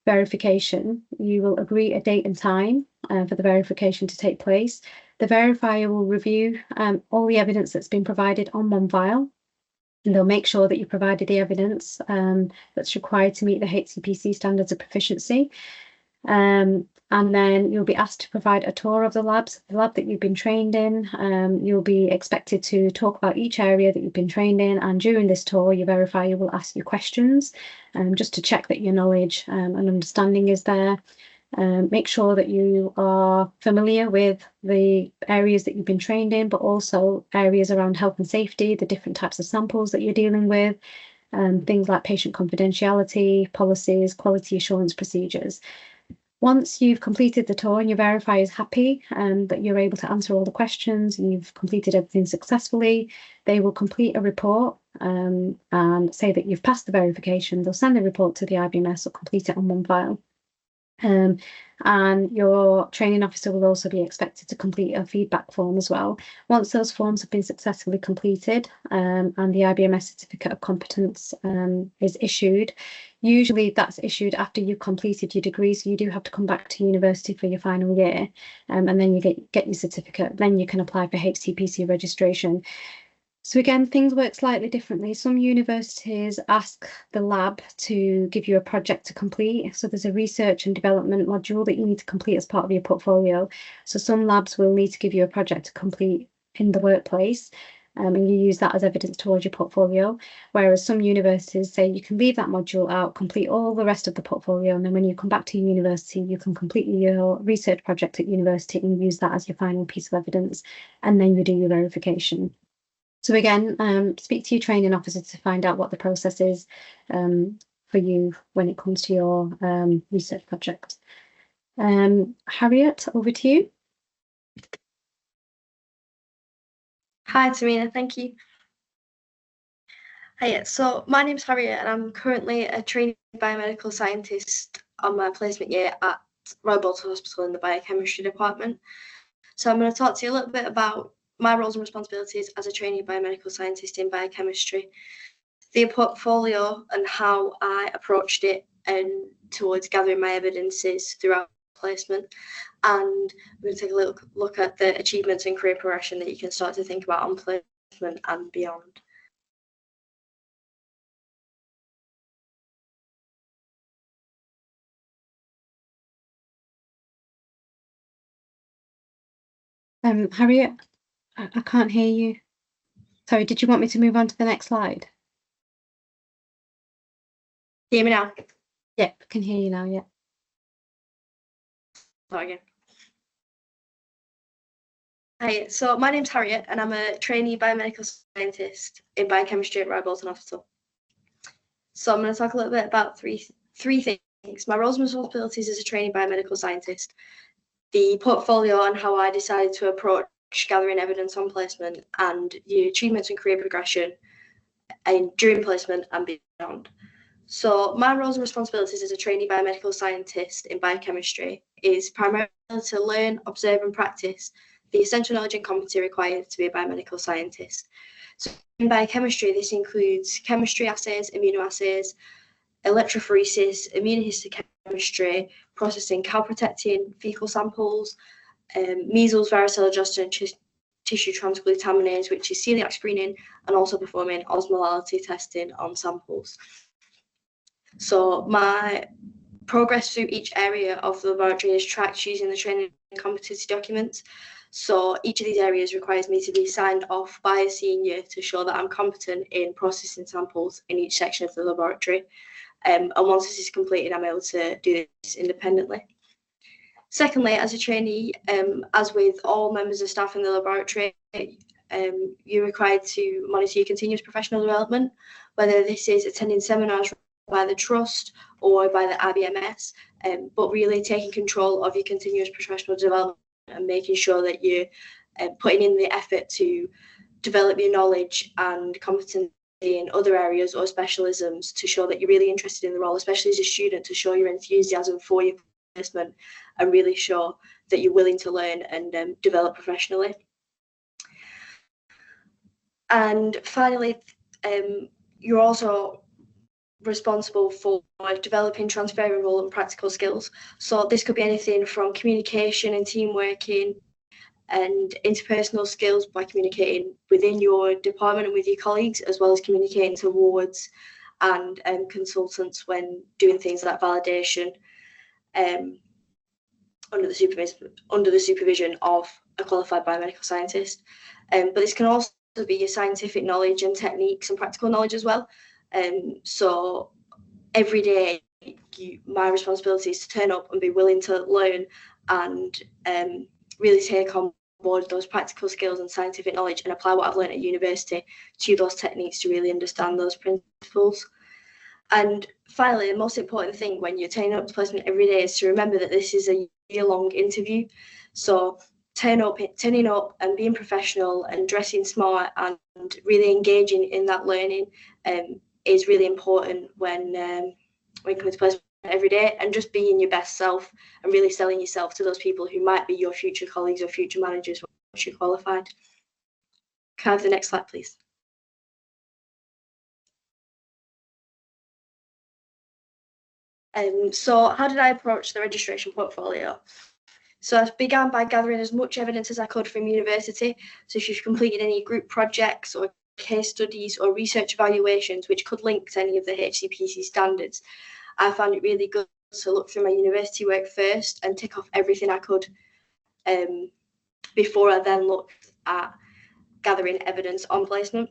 verification, you will agree a date and time for the verification to take place. The verifier will review all the evidence that's been provided on one file, and they'll make sure that you provided the evidence that's required to meet the HCPC standards of proficiency. And then you'll be asked to provide a tour of the lab that you've been trained in. You'll be expected to talk about each area that you've been trained in, and during this tour, your verifier will ask you questions just to check that your knowledge and understanding is there. Make sure that you are familiar with the areas that you've been trained in, but also areas around health and safety, the different types of samples that you're dealing with, things like patient confidentiality, policies, quality assurance procedures. Once you've completed the tour and your verifier is happy that you're able to answer all the questions and you've completed everything successfully, they will complete a report and say that you've passed the verification. They'll send the report to the IBMS or complete it on one file. And your training officer will also be expected to complete a feedback form as well. Once those forms have been successfully completed and the IBMS certificate of competence is issued, usually that's issued after you've completed your degree, so you do have to come back to university for your final year, and then you get your certificate. Then you can apply for HCPC registration. So again, things work slightly differently. Some universities ask the lab to give you a project to complete. So there's a research and development module that you need to complete as part of your portfolio. So some labs will need to give you a project to complete in the workplace, and you use that as evidence towards your portfolio. Whereas some universities say you can leave that module out, complete all the rest of the portfolio, and then when you come back to university, you can complete your research project at university and use that as your final piece of evidence, and then you do your verification. So again, speak to your training officer to find out what the process is for you when it comes to your research project. Harriet, over to you. Hi, Tahmina, thank you. Hiya, so my name's Harriet and I'm currently a trainee biomedical scientist on my placement year at Royal Bolton Hospital in the biochemistry department. So I'm going to talk to you a little bit about my roles and responsibilities as a trainee biomedical scientist in biochemistry, the portfolio and how I approached it and towards gathering my evidences throughout placement. And we're going to take a little look at the achievements and career progression that you can start to think about on placement and beyond. Harriet, I can't hear you. Sorry, did you want me to move on to the next slide? Hear me now? Yep, I can hear you now, yeah. Start again. Hi, so my name's Harriet and I'm a trainee biomedical scientist in biochemistry at Royal Bolton Hospital. So I'm going to talk a little bit about three things: my roles and responsibilities as a trainee biomedical scientist, the portfolio and how I decided to approach gathering evidence on placement, and the achievements and career progression and during placement and beyond. So my roles and responsibilities as a trainee biomedical scientist in biochemistry is primarily to learn, observe and practice the essential knowledge and competency required to be a biomedical scientist. So in biochemistry, this includes chemistry assays, immunoassays, electrophoresis, immunohistochemistry, processing calprotectin, fecal samples, measles, varicella zoster and tissue transglutaminase, which is celiac screening, and also performing osmolality testing on samples. So my progress through each area of the laboratory is tracked using the training and competency documents. So each of these areas requires me to be signed off by a senior to show that I'm competent in processing samples in each section of the laboratory. And once this is completed, I'm able to do this independently. Secondly, as a trainee, as with all members of staff in the laboratory, you're required to monitor your continuous professional development, whether this is attending seminars by the Trust or by the IBMS, but really taking control of your continuous professional development and making sure that you're putting in the effort to develop your knowledge and competency in other areas or specialisms to show that you're really interested in the role, especially as a student, to show your enthusiasm for your placement and really show that you're willing to learn and develop professionally. And finally, you're also responsible for developing transferable and practical skills. So this could be anything from communication and team working and interpersonal skills by communicating within your department and with your colleagues, as well as communicating towards and consultants when doing things like validation under the supervision of a qualified biomedical scientist. But this can also be your scientific knowledge and techniques and practical knowledge as well. So every day, my responsibility is to turn up and be willing to learn and really take on board those practical skills and scientific knowledge and apply what I've learned at university to those techniques to really understand those principles. And finally, the most important thing when you're turning up to placement every day is to remember that this is a year-long interview. So turning up and being professional and dressing smart and really engaging in that learning is really important when coming to placement every day, and just being your best self and really selling yourself to those people who might be your future colleagues or future managers once you're qualified. Can I have the next slide, please? So how did I approach the registration portfolio? So I began by gathering as much evidence as I could from university. So if you've completed any group projects or case studies or research evaluations which could link to any of the HCPC standards, I found it really good to look through my university work first and tick off everything I could before I then looked at gathering evidence on placement.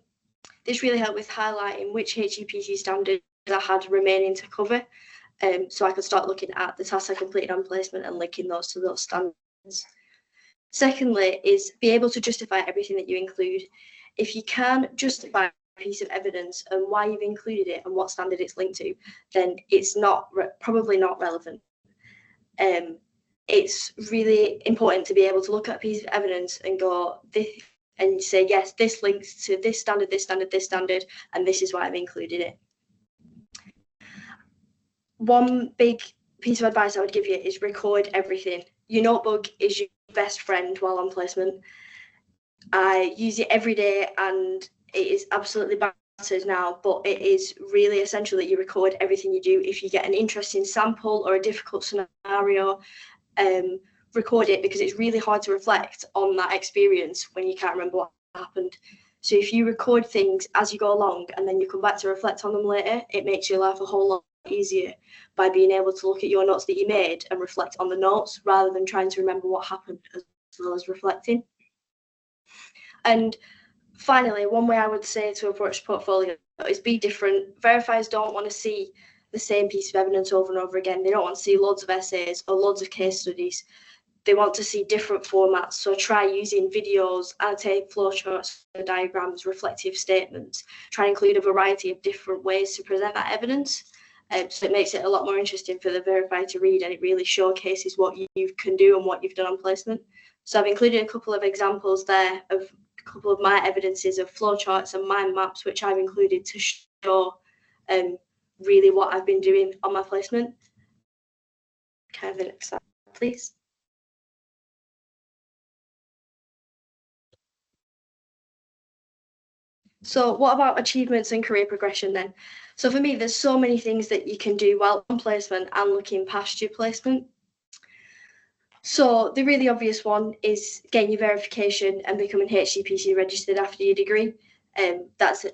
This really helped with highlighting which HCPC standards I had remaining to cover, so I could start looking at the tasks I completed on placement and linking those to those standards. Secondly is be able to justify everything that you include. if you can justify a piece of evidence and why you've included it and what standard it's linked to, then it's probably not relevant. It's really important to be able to look at a piece of evidence and go and say, yes, this links to this standard, this standard, this standard, and this is why I've included it. One big piece of advice I would give you is record everything. Your notebook is your best friend while on placement. I use it every day and it is absolutely battered now, but it is really essential that you record everything you do. If you get an interesting sample or a difficult scenario, record it, because it's really hard to reflect on that experience when you can't remember what happened. So if you record things as you go along and then you come back to reflect on them later, it makes your life a whole lot easier by being able to look at your notes that you made and reflect on the notes rather than trying to remember what happened as well as reflecting. And finally, one way I would say to approach portfolio is be different. Verifiers don't want to see the same piece of evidence over and over again. They don't want to see loads of essays or loads of case studies. They want to see different formats. So try using videos, annotated flowcharts, diagrams, reflective statements. Try and include a variety of different ways to present that evidence. So it makes it a lot more interesting for the verifier to read, and it really showcases what you can do and what you've done on placement. So I've included a couple of examples there of a couple of my evidences of flowcharts and mind maps, which I've included to show really what I've been doing on my placement. Can I have the next slide, please? So what about achievements and career progression then? So for me, there's so many things that you can do while on placement and looking past your placement. So the really obvious one is getting your verification and becoming HCPC registered after your degree. That's,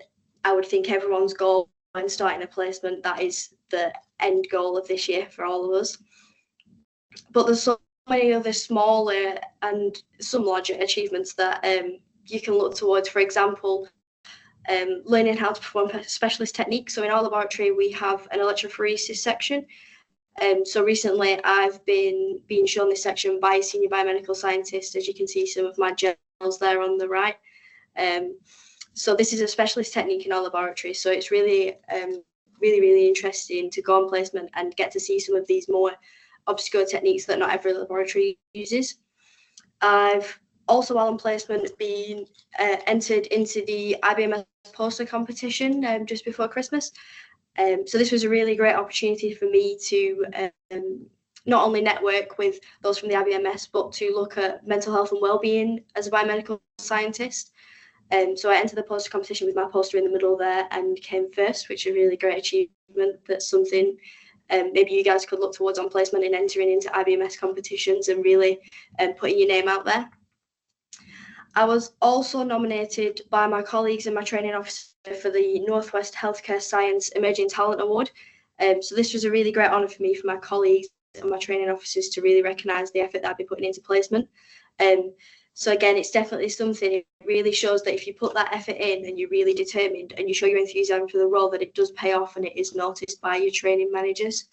I would think, everyone's goal when starting a placement. That is the end goal of this year for all of us. But there's so many other smaller and some larger achievements that you can look towards. For example, learning how to perform specialist techniques. So in our laboratory, we have an electrophoresis section. So recently I've been being shown this section by a senior biomedical scientist. As you can see, some of my gels there on the right. So this is a specialist technique in our laboratory. So it's really, really interesting to go on placement and get to see some of these more obscure techniques that not every laboratory uses. I've also, while on placement, been entered into the IBMS poster competition just before Christmas. So this was a really great opportunity for me to not only network with those from the IBMS, but to look at mental health and wellbeing as a biomedical scientist. So I entered the poster competition with my poster in the middle there and came first, which is a really great achievement. That's something maybe you guys could look towards on placement and entering into IBMS competitions and really putting your name out there. I was also nominated by my colleagues and my training officer for the Northwest Healthcare Science Emerging Talent Award. So this was a really great honour for me, for my colleagues and my training officers to really recognise the effort that I've been putting into placement. So again, it's definitely something, it really shows that if you put that effort in and you're really determined and you show your enthusiasm for the role, that it does pay off and it is noticed by your training managers.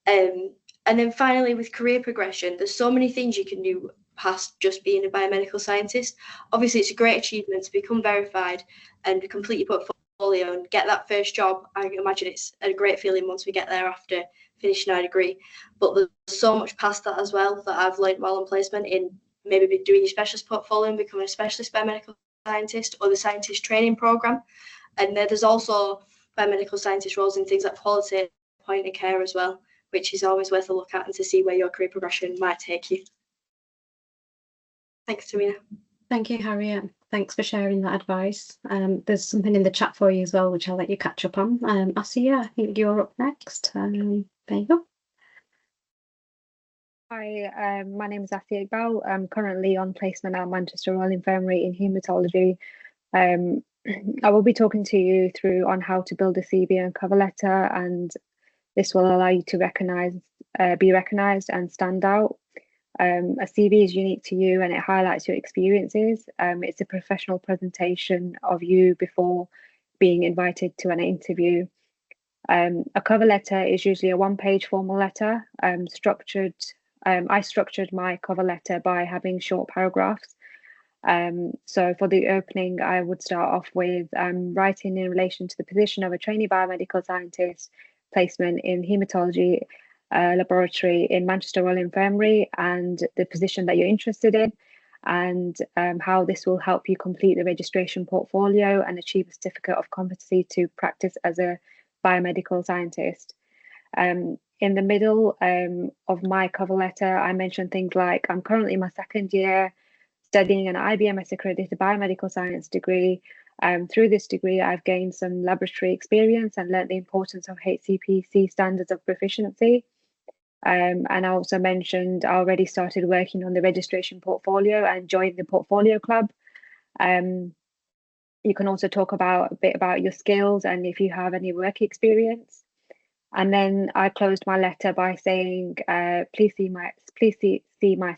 And then finally, with career progression, there's so many things you can do past just being a biomedical scientist. Obviously, it's a great achievement to become verified and complete your portfolio and get that first job. I imagine it's a great feeling once we get there after finishing our degree. But there's so much past that as well that I've learned while on placement, in maybe doing your specialist portfolio and becoming a specialist biomedical scientist, or the scientist training program. And there's also biomedical scientist roles in things like quality point of care as well, which is always worth a look at and to see where your career progression might take you. Thanks, Tahmina. Thank you, Harriet. Thanks for sharing that advice. There's something in the chat for you as well, which I'll let you catch up on. Asiya, I think you're up next. There you go. Hi, my name is Asiya Iqbal. I'm currently on placement at Manchester Royal Infirmary in haematology. I will be talking to you on how to build a CV and cover letter, and this will allow you to be recognised and stand out. A CV is unique to you and it highlights your experiences. It's a professional presentation of you before being invited to an interview. A cover letter is usually a one-page formal letter, I structured my cover letter by having short paragraphs. So for the opening, I would start off with writing in relation to the position of a trainee biomedical scientist placement in haematology laboratory in Manchester Royal Infirmary, and the position that you're interested in, and how this will help you complete the registration portfolio and achieve a certificate of competency to practice as a biomedical scientist. In the middle of my cover letter, I mentioned things like, I'm currently in my second year studying an IBMS accredited biomedical science degree. Through this degree, I've gained some laboratory experience and learned the importance of HCPC standards of proficiency. And I also mentioned I already started working on the registration portfolio and joined the portfolio club. You can also talk a bit about your skills and if you have any work experience. And then I closed my letter by saying, please see my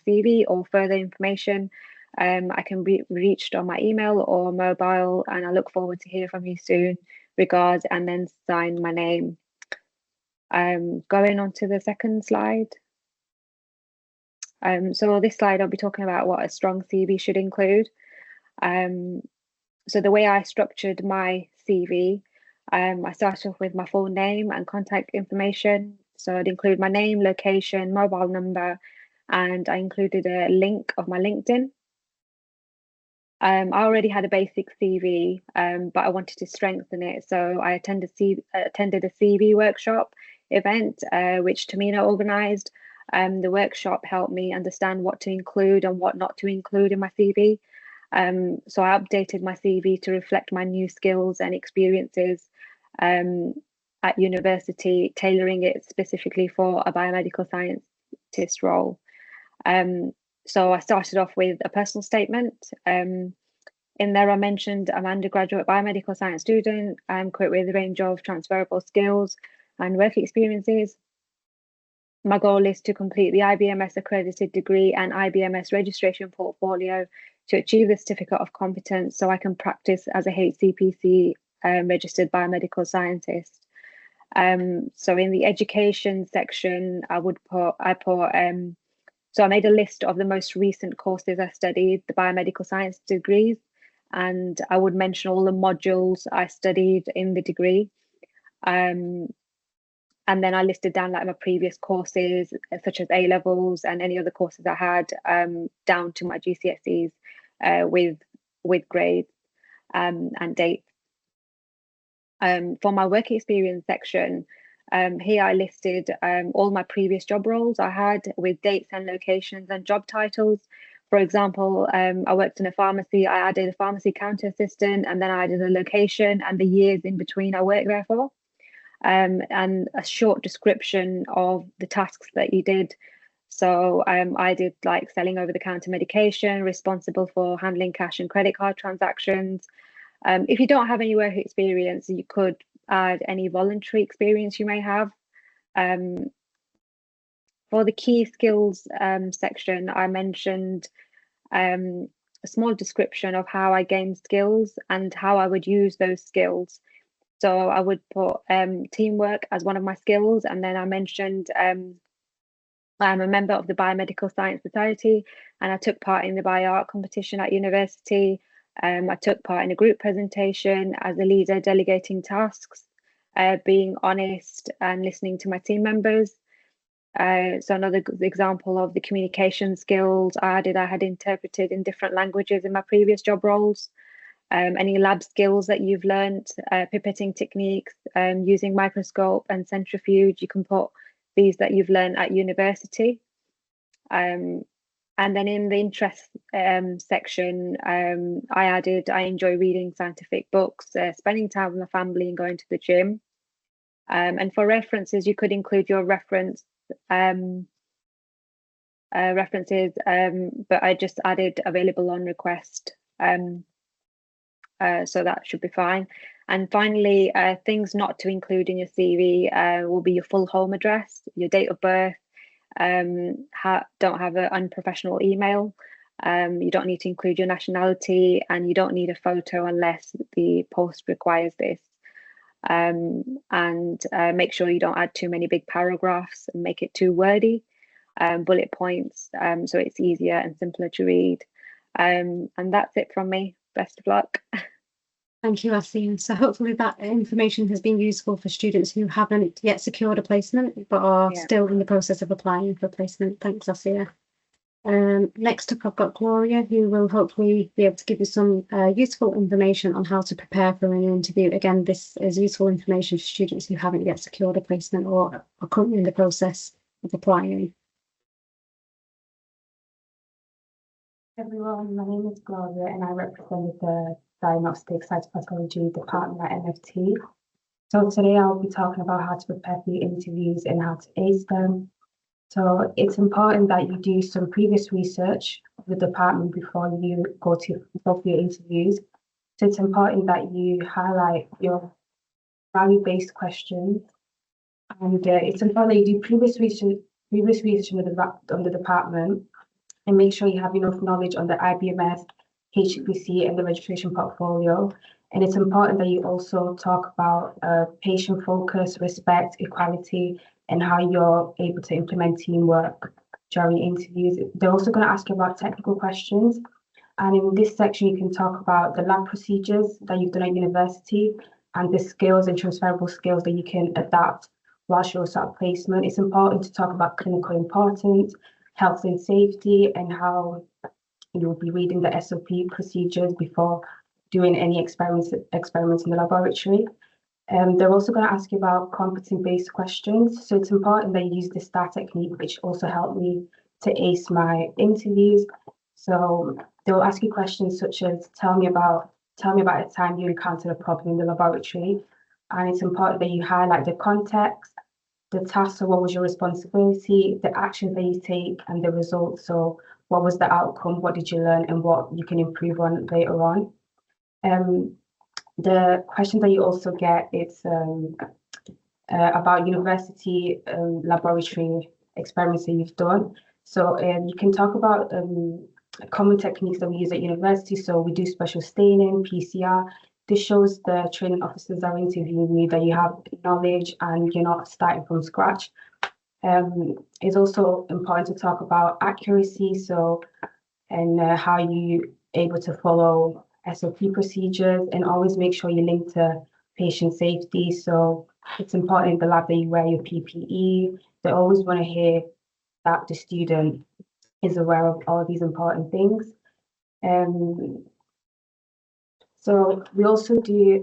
CV or further information. I can be reached on my email or mobile, and I look forward to hear from you soon. Regards, and then sign my name. Going on to the second slide. So this slide, I'll be talking about what a strong CV should include. So the way I structured my CV, I started off with my full name and contact information. So I'd include my name, location, mobile number, and I included a link of my LinkedIn. I already had a basic CV, but I wanted to strengthen it. So I attended a CV workshop event, which Tahmina organised. The workshop helped me understand what to include and what not to include in my CV. So I updated my CV to reflect my new skills and experiences at university, tailoring it specifically for a biomedical scientist role. So I started off with a personal statement. In there, I mentioned I'm an undergraduate biomedical science student. I'm equipped with a range of transferable skills and work experiences. My goal is to complete the IBMS accredited degree and IBMS registration portfolio to achieve the certificate of competence so I can practice as a HCPC registered biomedical scientist. So in the education section, so I made a list of the most recent courses I studied, the biomedical science degrees, and I would mention all the modules I studied in the degree. And then I listed down like my previous courses, such as A-levels and any other courses I had, down to my GCSEs with grades and dates. For my work experience section, here I listed all my previous job roles I had with dates and locations and job titles. For example, I worked in a pharmacy, I added a pharmacy counter assistant, and then I added a location and the years in between I worked there for, and a short description of the tasks that you did. So I did like selling over-the-counter medication, responsible for handling cash and credit card transactions. If you don't have any work experience, you could add any voluntary experience you may have. For the key skills section, I mentioned a small description of how I gained skills and how I would use those skills. So I would put teamwork as one of my skills, and then I mentioned I'm a member of the Biomedical Science Society, and I took part in the BioArt competition at university. I took part in a group presentation as a leader, delegating tasks, being honest and listening to my team members. So another example of the communication skills I had interpreted in different languages in my previous job roles. Any lab skills that you've learned, pipetting techniques, using microscope and centrifuge, you can put these that you've learned at university. And then in the interest section, I enjoy reading scientific books, spending time with my family and going to the gym. And for references, you could include your references, but I just added available on request. So that should be fine. And finally, things not to include in your CV will be your full home address, your date of birth. Don't have an unprofessional email. You don't need to include your nationality, and you don't need a photo unless the post requires this. And make sure you don't add too many big paragraphs and make it too wordy. Bullet points, so it's easier and simpler to read. And that's it from me. Best of luck. Thank you, Asiya. So hopefully that information has been useful for students who haven't yet secured a placement but are still in the process of applying for a placement. Thanks, Asiya. Next up, I've got Gloria, who will hopefully be able to give you some useful information on how to prepare for an interview. Again, this is useful information for students who haven't yet secured a placement or are currently in the process of applying. Everyone, my name is Gloria and I represent the Diagnostic Cytopathology Department at MFT. So today I'll be talking about how to prepare for your interviews and how to ace them. So it's important that you do some previous research of the department before you go for your interviews. So it's important that you highlight your value-based questions, and it's important that you do previous research on the department, and make sure you have enough knowledge on the IBMS, HPC, and the registration portfolio. And it's important that you also talk about patient focus, respect, equality, and how you're able to implement teamwork during interviews. They're also going to ask you about technical questions. And in this section, you can talk about the lab procedures that you've done at university and the skills and transferable skills that you can adapt whilst you're also at placement. It's important to talk about clinical importance, health and safety, and how you'll be reading the SOP procedures before doing any experiments in the laboratory. They're also going to ask you about competency-based questions. So it's important that you use the STAR technique, which also helped me to ace my interviews. So they'll ask you questions such as, tell me about a time you encountered a problem in the laboratory. And it's important that you highlight the context, the task, so what was your responsibility, the actions that you take, and the results. So what was the outcome, what did you learn, and what you can improve on later on. The questions that you also get, it's about university laboratory experiments that you've done. So you can talk about common techniques that we use at university. So we do special staining, PCR. This shows the training officers that are interviewing you that you have knowledge and you're not starting from scratch. It's also important to talk about accuracy, and how you able to follow SOP procedures, and always make sure you link to patient safety. So it's important in the lab that you wear your PPE. They always want to hear that the student is aware of all of these important things. So we also do,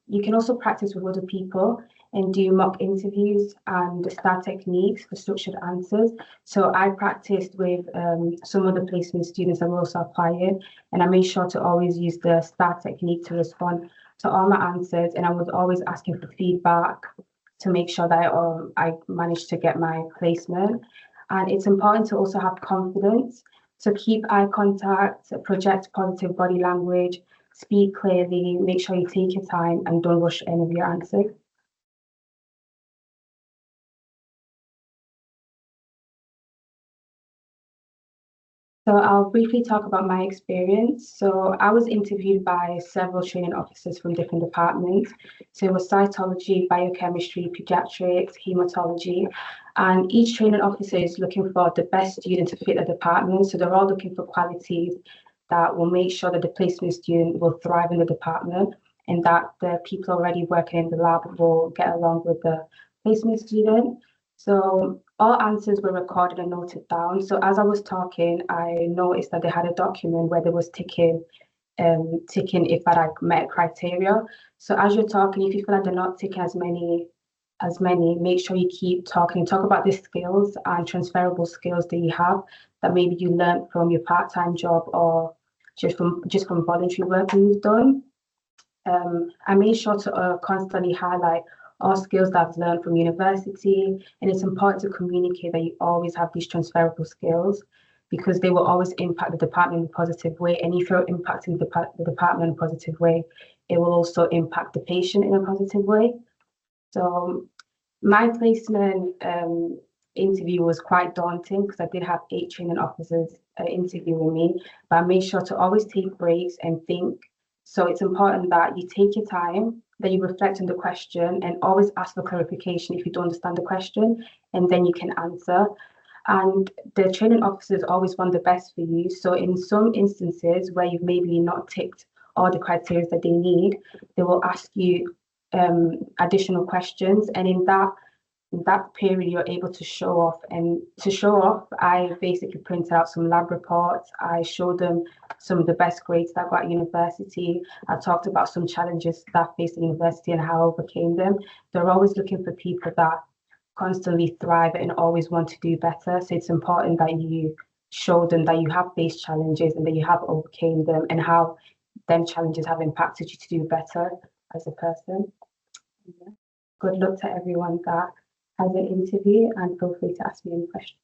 you can also practice with other people and do mock interviews and the STAR techniques for structured answers. So I practiced with some of the placement students that were also applying, and I made sure to always use the STAR technique to respond to all my answers, and I was always asking for feedback to make sure that I managed to get my placement. And it's important to also have confidence. So keep eye contact, project positive body language, speak clearly, make sure you take your time and don't rush any of your answers. So I'll briefly talk about my experience. So I was interviewed by several training officers from different departments. So it was cytology, biochemistry, pediatrics, hematology, and each training officer is looking for the best student to fit the department. So they're all looking for qualities that will make sure that the placement student will thrive in the department, and that the people already working in the lab will get along with the placement student. So all answers were recorded and noted down. So as I was talking, I noticed that they had a document where they was ticking if I met criteria. So as you're talking, if you feel like they're not ticking as many, make sure you keep talking. Talk about the skills and transferable skills that you have that maybe you learned from your part-time job or just from voluntary work you've done. I made sure to constantly highlight all skills that I've learned from university, and it's important to communicate that you always have these transferable skills, because they will always impact the department in a positive way. And if you're impacting the department in a positive way, it will also impact the patient in a positive way. So my placement interview was quite daunting because I did have 8 training officers interviewing me, but I made sure to always take breaks and think. So it's important that you take your time, that you reflect on the question, and always ask for clarification if you don't understand the question, and then you can answer. And the training officers always want the best for you. So in some instances where you've maybe not ticked all the criteria that they need, they will ask you additional questions. And in that period, you're able to show off. And to show off, I basically printed out some lab reports. I showed them some of the best grades that I got at university. I talked about some challenges that I faced at university and how I overcame them. They're always looking for people that constantly thrive and always want to do better. So it's important that you show them that you have faced challenges and that you have overcame them and how them challenges have impacted you to do better as a person. Yeah. Good luck to everyone that has an interview, and feel free to ask me any questions.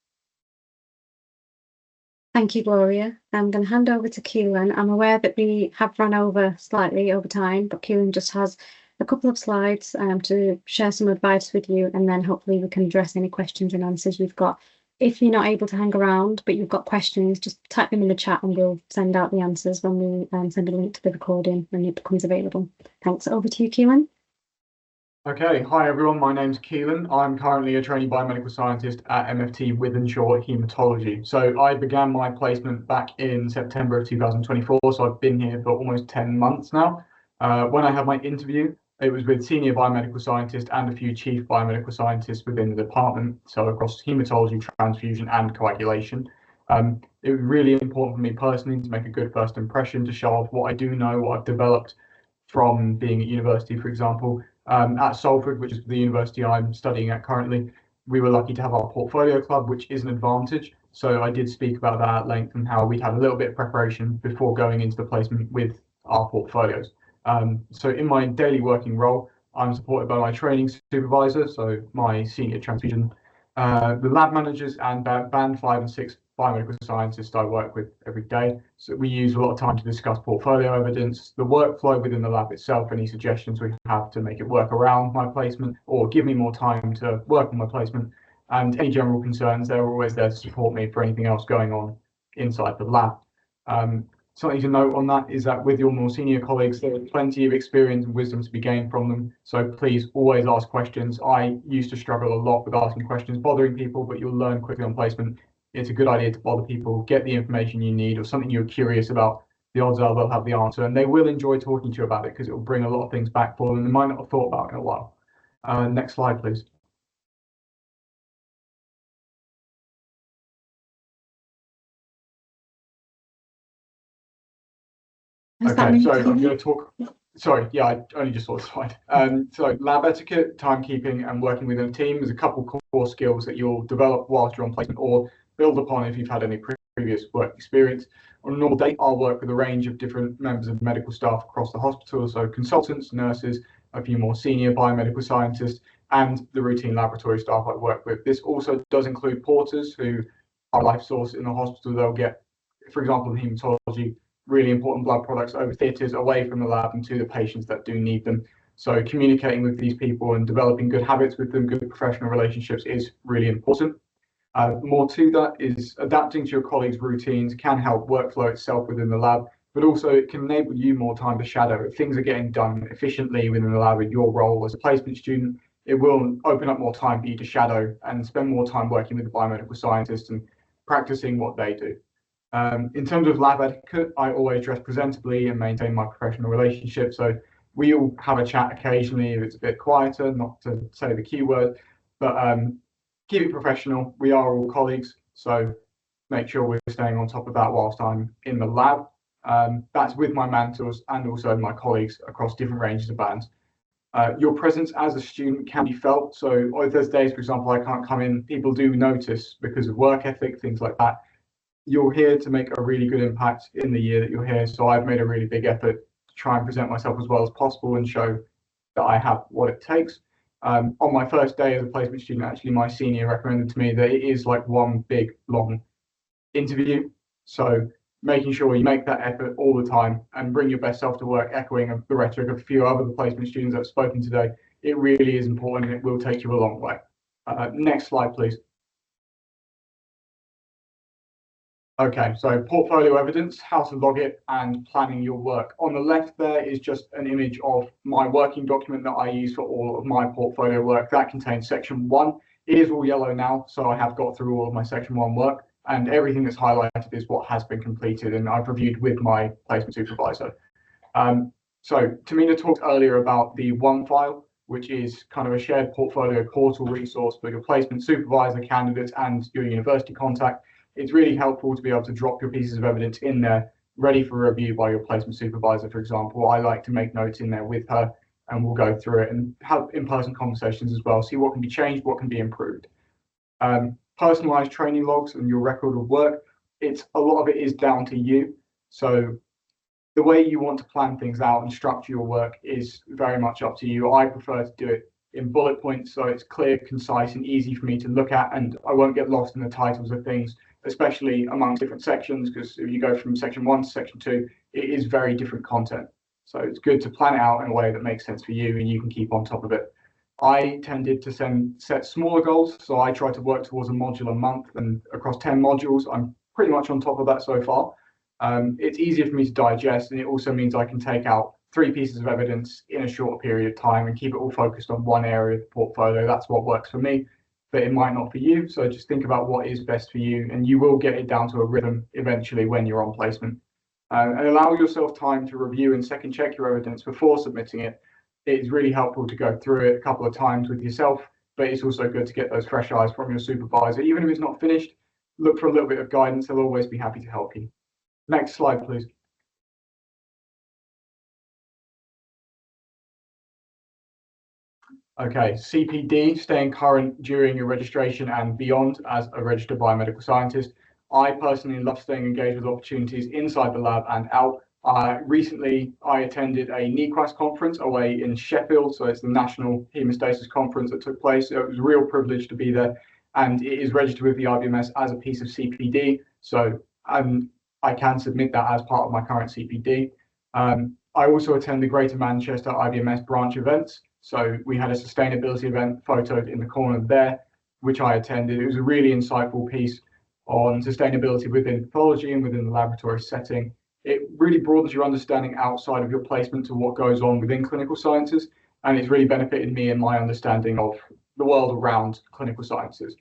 Thank you, Gloria. I'm going to hand over to Keelan. I'm aware that we have run over slightly over time, but Keelan just has a couple of slides to share some advice with you, and then hopefully we can address any questions and answers you've got. If you're not able to hang around, but you've got questions, just type them in the chat and we'll send out the answers when we send a link to the recording when it becomes available. Thanks. Over to you, Keelan. Okay, hi everyone, my name's Keelan. I'm currently a trainee biomedical scientist at MFT Wythenshawe Haematology. So I began my placement back in September of 2024, so I've been here for almost 10 months now. When I had my interview, it was with senior biomedical scientist and a few chief biomedical scientists within the department, so across haematology, transfusion and coagulation. It was really important for me personally to make a good first impression, to show off what I do know, what I've developed from being at university, for example. At Salford, which is the university I'm studying at currently, we were lucky to have our portfolio club, which is an advantage. So I did speak about that at length and how we'd had a little bit of preparation before going into the placement with our portfolios. So in my daily working role, I'm supported by my training supervisor, so my senior transfusion, the lab managers and band 5 and 6 biomedical scientists I work with every day. So we use a lot of time to discuss portfolio evidence, the workflow within the lab itself, any suggestions we have to make it work around my placement or give me more time to work on my placement, and any general concerns. They're always there to support me for anything else going on inside the lab. Something to note on that is that with your more senior colleagues, there is plenty of experience and wisdom to be gained from them. So please always ask questions. I used to struggle a lot with asking questions, bothering people, but you'll learn quickly on placement. It's a good idea to bother people, get the information you need or something you're curious about. The odds are they'll have the answer and they will enjoy talking to you about it because it will bring a lot of things back for them they might not have thought about in a while. Next slide, please. Okay, so I'm going to talk. Sorry, yeah, I only just saw the slide. So lab etiquette, timekeeping, and working within a team is a couple core skills that you'll develop whilst you're on placement or build upon if you've had any previous work experience. On a normal day, I'll work with a range of different members of medical staff across the hospital, so consultants, nurses, a few more senior biomedical scientists, and the routine laboratory staff I work with. This also does include porters who are life source in the hospital. They'll get, for example, in haematology, really important blood products over theatres away from the lab and to the patients that do need them. So communicating with these people and developing good habits with them, good professional relationships is really important. More to that is adapting to your colleagues' routines can help workflow itself within the lab, but also it can enable you more time to shadow. If things are getting done efficiently within the lab in your role as a placement student, it will open up more time for you to shadow and spend more time working with the biomedical scientists and practicing what they do. In terms of lab etiquette, I always dress presentably and maintain my professional relationship. So we all have a chat occasionally if it's a bit quieter, not to say the key word, but keep it professional. We are all colleagues, so make sure we're staying on top of that whilst I'm in the lab. That's with my mentors and also my colleagues across different ranges of bands. Your presence as a student can be felt. So if there's days, for example, I can't come in, people do notice because of work ethic, things like that. You're here to make a really good impact in the year that you're here. So I've made a really big effort to try and present myself as well as possible and show that I have what it takes. On my first day as a placement student, actually, my senior recommended to me that it is like one big, long interview. So making sure you make that effort all the time and bring your best self to work, echoing the rhetoric of a few other placement students that have spoken today. It really is important and it will take you a long way. Next slide, please. Okay, so portfolio evidence, how to log it and planning your work. On the left there is just an image of my working document that I use for all of my portfolio work. That contains section 1. It is all yellow now, so I have got through all of my section 1 work, and everything that's highlighted is what has been completed, and I've reviewed with my placement supervisor. So Tahmina talked earlier about the OneFile, which is kind of a shared portfolio portal resource for your placement supervisor, candidates, and your university contact. It's really helpful to be able to drop your pieces of evidence in there, ready for review by your placement supervisor, for example. I like to make notes in there with her, and we'll go through it and have in-person conversations as well, see what can be changed, what can be improved. Personalized training logs and your record of work, a lot of it is down to you. So the way you want to plan things out and structure your work is very much up to you. I prefer to do it in bullet points, so it's clear, concise, and easy for me to look at, and I won't get lost in the titles of things, especially amongst different sections, because if you go from section 1 to section 2, it is very different content. So it's good to plan it out in a way that makes sense for you and you can keep on top of it. I tended to set smaller goals, so I try to work towards a module a month, and across 10 modules, I'm pretty much on top of that so far. It's easier for me to digest, and it also means I can take out 3 pieces of evidence in a short period of time and keep it all focused on one area of the portfolio. That's what works for me, but it might not for you. So just think about what is best for you, and you will get it down to a rhythm eventually when you're on placement. And allow yourself time to review and second check your evidence before submitting it. It is really helpful to go through it a couple of times with yourself, but it's also good to get those fresh eyes from your supervisor. Even if it's not finished, look for a little bit of guidance. They'll always be happy to help you. Next slide, please. Okay, CPD, staying current during your registration and beyond as a registered biomedical scientist. I personally love staying engaged with opportunities inside the lab and out. Recently, I attended a NEQAS conference away in Sheffield, so it's the National Hemostasis Conference that took place. So it was a real privilege to be there, and it is registered with the IBMS as a piece of CPD, so I can submit that as part of my current CPD. I also attend the Greater Manchester IBMS branch events. So we had a sustainability event photoed in the corner there, which I attended. It was a really insightful piece on sustainability within pathology and within the laboratory setting. It really broadens your understanding outside of your placement to what goes on within clinical sciences, and it's really benefited me in my understanding of the world around clinical sciences.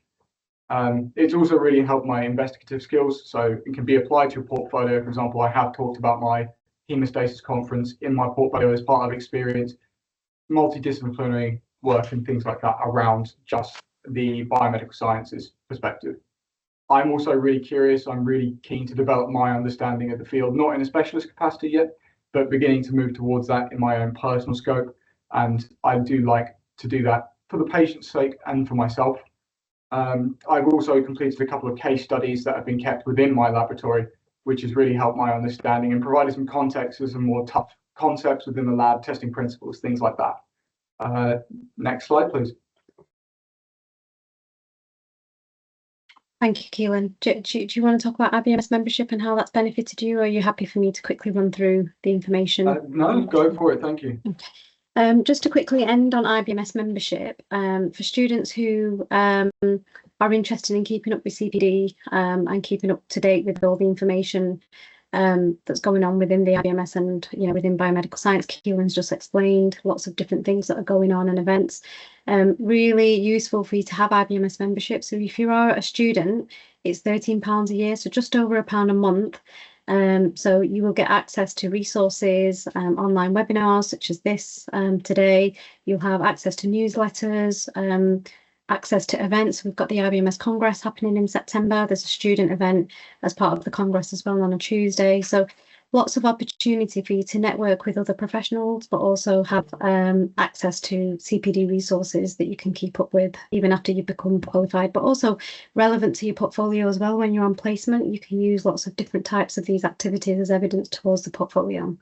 It's also really helped my investigative skills, so it can be applied to a portfolio. For example, I have talked about my hemostasis conference in my portfolio as part of experience, multidisciplinary work and things like that around just the biomedical sciences perspective. I'm also really curious. I'm really keen to develop my understanding of the field, not in a specialist capacity yet, but beginning to move towards that in my own personal scope. And I do like to do that for the patient's sake and for myself. I've also completed a couple of case studies that have been kept within my laboratory, which has really helped my understanding and provided some context to some more tough concepts within the lab, testing principles, things like that. Next slide, please. Thank you, Keelan. Do you want to talk about IBMS membership and how that's benefited you, or are you happy for me to quickly run through the information? No, go for it. Thank you. Okay. Just to quickly end on IBMS membership, for students who are interested in keeping up with CPD and keeping up to date with all the information that's going on within the IBMS and within biomedical science, Keelan's just explained lots of different things that are going on and events. Really useful for you to have IBMS membership. So if you are a student, it's £13 a year, so just over £1 a month. So you will get access to resources, online webinars such as this today. You'll have access to newsletters, access to events. We've got the IBMS Congress happening in September. There's a student event as part of the Congress as well on a Tuesday. So lots of opportunity for you to network with other professionals, but also have access to CPD resources that you can keep up with even after you become qualified, but also relevant to your portfolio as well. When you're on placement, you can use lots of different types of these activities as evidence towards the portfolio.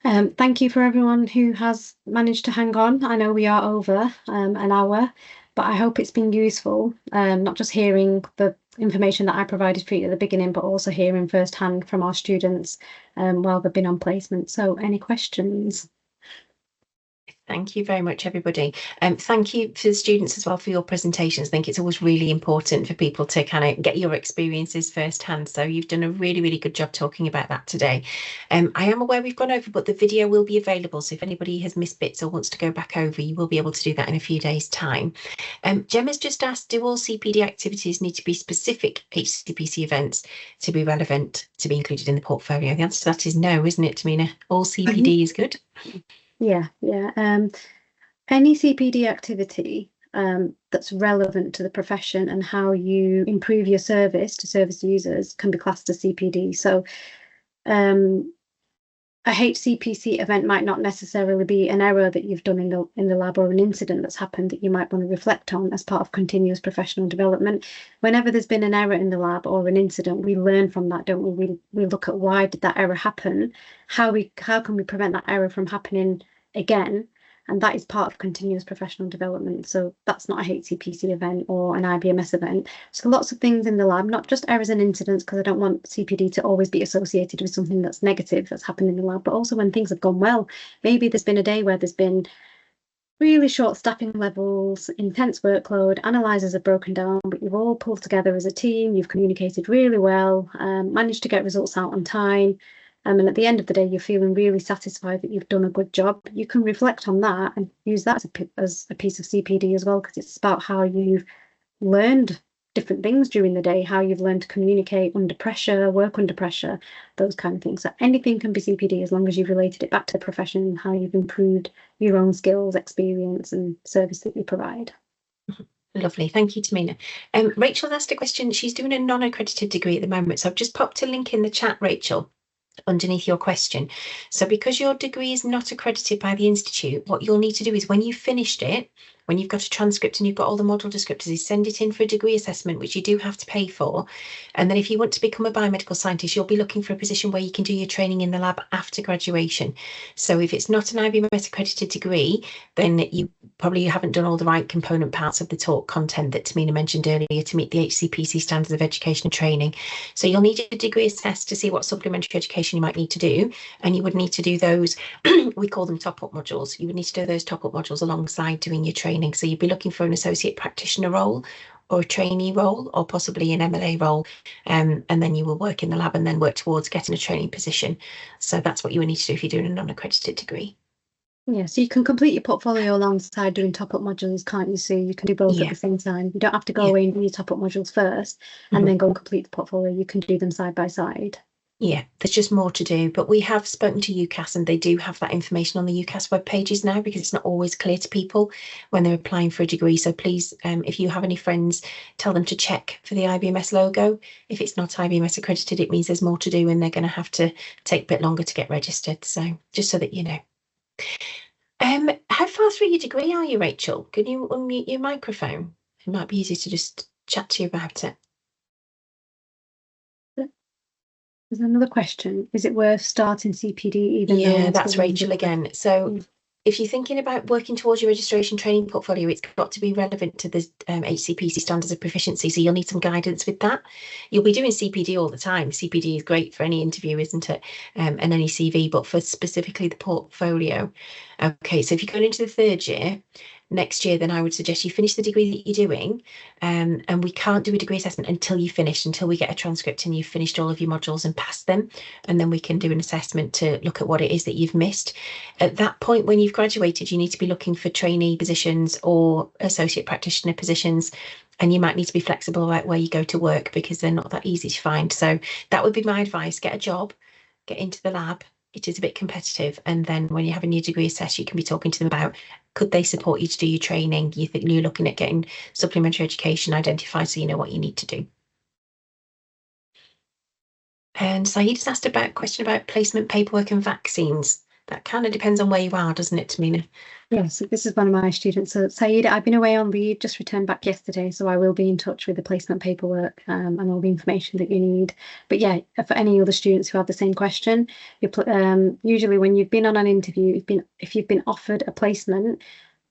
Thank you for everyone who has managed to hang on. I know we are over an hour, but I hope it's been useful, not just hearing the information that I provided for you at the beginning, but also hearing firsthand from our students while they've been on placement. So any questions? Thank you very much, everybody. Thank you to the students as well for your presentations. I think it's always really important for people to kind of get your experiences firsthand. So you've done a really, really good job talking about that today. I am aware we've gone over, but the video will be available. So if anybody has missed bits or wants to go back over, you will be able to do that in a few days' time. Gemma's just asked, do all CPD activities need to be specific HCPC events to be relevant to be included in the portfolio? The answer to that is no, isn't it, Tahmina? All CPD is good. Yeah. Any CPD activity that's relevant to the profession and how you improve your service to service users can be classed as CPD. So a HCPC event might not necessarily be an error that you've done in the lab or an incident that's happened that you might want to reflect on as part of continuous professional development. Whenever there's been an error in the lab or an incident, we learn from that, don't we? We look at why did that error happen, how can we prevent that error from happening again, and that is part of continuous professional development. So that's not a HCPC event or an IBMS event. So lots of things in the lab, not just errors and incidents, because I don't want CPD to always be associated with something that's negative that's happened in the lab, but also when things have gone well. Maybe there's been a day where there's been really short staffing levels, intense workload, analyzers have broken down, but you've all pulled together as a team, you've communicated really well, managed to get results out on time. And at the end of the day, you're feeling really satisfied that you've done a good job. You can reflect on that and use that as a piece of CPD as well, because it's about how you've learned different things during the day, how you've learned to communicate under pressure, work under pressure, those kind of things. So anything can be CPD as long as you've related it back to the profession and how you've improved your own skills, experience and service that you provide. Lovely, thank you, Tahmina. Rachel asked a question. She's doing a non-accredited degree at the moment, so I've just popped a link in the chat, Rachel, underneath your question. So because your degree is not accredited by the Institute, what you'll need to do is when you've finished it, when you've got a transcript and you've got all the model descriptors, is send it in for a degree assessment, which you do have to pay for. And then if you want to become a biomedical scientist, you'll be looking for a position where you can do your training in the lab after graduation. So if it's not an IBMS accredited degree, then you probably haven't done all the right component parts of the talk content that Tahmina mentioned earlier to meet the HCPC standards of education and training. So you'll need a degree assessed to see what supplementary education you might need to do. And you would need to do those, we call them top-up modules. You would need to do those top-up modules alongside doing your training. So you'd be looking for an associate practitioner role or a trainee role or possibly an MLA role, and then you will work in the lab and then work towards getting a training position. So that's what you would need to do if you're doing a non-accredited degree. Yeah, so you can complete your portfolio alongside doing top-up modules, can't you? So you can do both at the same time. You don't have to go away and do your top-up modules first and then go and complete the portfolio. You can do them side by side. Yeah, there's just more to do, but we have spoken to UCAS and they do have that information on the UCAS web pages now, because it's not always clear to people when they're applying for a degree. So please, if you have any friends, tell them to check for the IBMS logo. If it's not IBMS accredited, it means there's more to do and they're going to have to take a bit longer to get registered. So just so that you know. How far through your degree are you, Rachel? Can you unmute your microphone? It might be easy to just chat to you about it. There's another question. Is it worth starting CPD even though? Yeah, that's Rachel again. So if you're thinking about working towards your registration training portfolio, it's got to be relevant to the HCPC standards of proficiency. So you'll need some guidance with that. You'll be doing CPD all the time. CPD is great for any interview, isn't it? And any CV, but for specifically the portfolio. Okay, so if you're going into the third year, next year, then I would suggest you finish the degree that you're doing, and we can't do a degree assessment until you finish, until we get a transcript and you've finished all of your modules and passed them, and then we can do an assessment to look at what it is that you've missed. At that point, when you've graduated, you need to be looking for trainee positions or associate practitioner positions, and you might need to be flexible about where you go to work because they're not that easy to find. So that would be my advice. Get a job, get into the lab. It is a bit competitive, and then when you're having your degree assessed, you can be talking to them about could they support you to do your training. You think you're looking at getting supplementary education identified so you know what you need to do. And Saeed has asked about a question about placement paperwork and vaccines. That kind of depends on where you are, doesn't it, Tahmina? Yes, this is one of my students. So Saeed, I've been away on leave, just returned back yesterday, so I will be in touch with the placement paperwork and all the information that you need. But yeah, for any other students who have the same question, usually when you've been on an interview, if you've been offered a placement,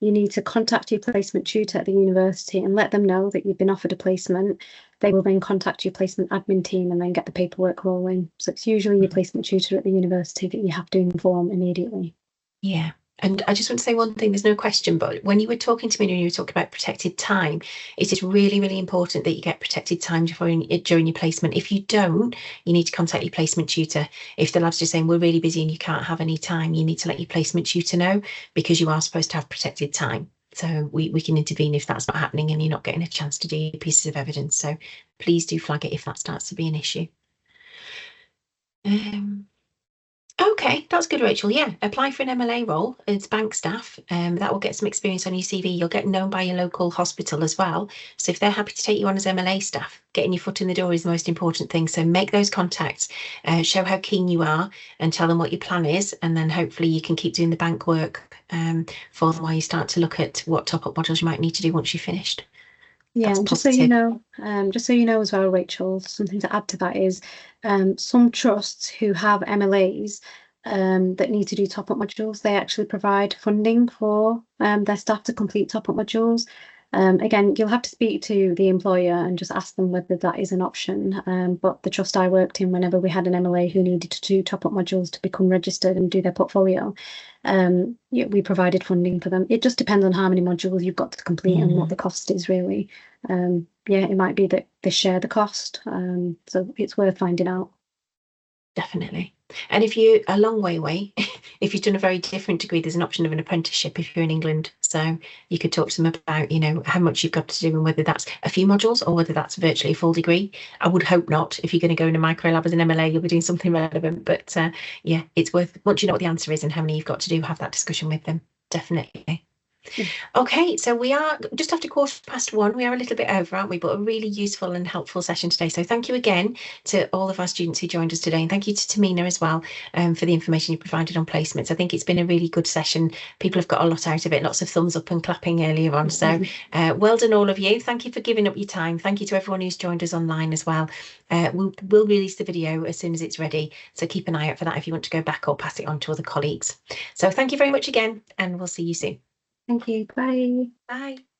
you need to contact your placement tutor at the university and let them know that you've been offered a placement. They will then contact your placement admin team and then get the paperwork rolling. So it's usually your placement tutor at the university that you have to inform immediately. Yeah. And I just want to say one thing, there's no question, but when you were talking to me and you were talking about protected time, it is really, really important that you get protected time during your placement. If you don't, you need to contact your placement tutor. If the lab's just saying we're really busy and you can't have any time, you need to let your placement tutor know, because you are supposed to have protected time. So we can intervene if that's not happening and you're not getting a chance to do your pieces of evidence. So please do flag it if that starts to be an issue. Okay, that's good, Rachel. Yeah, apply for an MLA role as bank staff. That will get some experience on your CV. You'll get known by your local hospital as well. So if they're happy to take you on as MLA staff, getting your foot in the door is the most important thing. So make those contacts, show how keen you are, and tell them what your plan is. And then hopefully you can keep doing the bank work for them while you start to look at what top-up modules you might need to do once you've finished. Yeah, and just so you know as well, Rachel, something to add to that is some trusts who have MLAs that need to do top-up modules, they actually provide funding for their staff to complete top-up modules. Again, you'll have to speak to the employer and just ask them whether that is an option. But the trust I worked in, whenever we had an MLA who needed to do top-up modules to become registered and do their portfolio, yeah, we provided funding for them. It just depends on how many modules you've got to complete and what the cost is really. Yeah, it might be that they share the cost, so it's worth finding out. Definitely. And if you're a long way away, if you've done a very different degree, there's an option of an apprenticeship if you're in England. So you could talk to them about, you know, how much you've got to do and whether that's a few modules or whether that's virtually a full degree. I would hope not. If you're going to go in a micro lab as an MLA, you'll be doing something relevant. But yeah, it's worth, once you know what the answer is and how many you've got to do, have that discussion with them. Definitely. Okay, so we are just after 1:15. We are a little bit over, aren't we? But a really useful and helpful session today. So thank you again to all of our students who joined us today. And thank you to Tahmina as well for the information you provided on placements. I think it's been a really good session. People have got a lot out of it, lots of thumbs up and clapping earlier on. So well done all of you. Thank you for giving up your time. Thank you to everyone who's joined us online as well. We'll release the video as soon as it's ready. So keep an eye out for that if you want to go back or pass it on to other colleagues. So thank you very much again, and we'll see you soon. Thank you. Bye. Bye.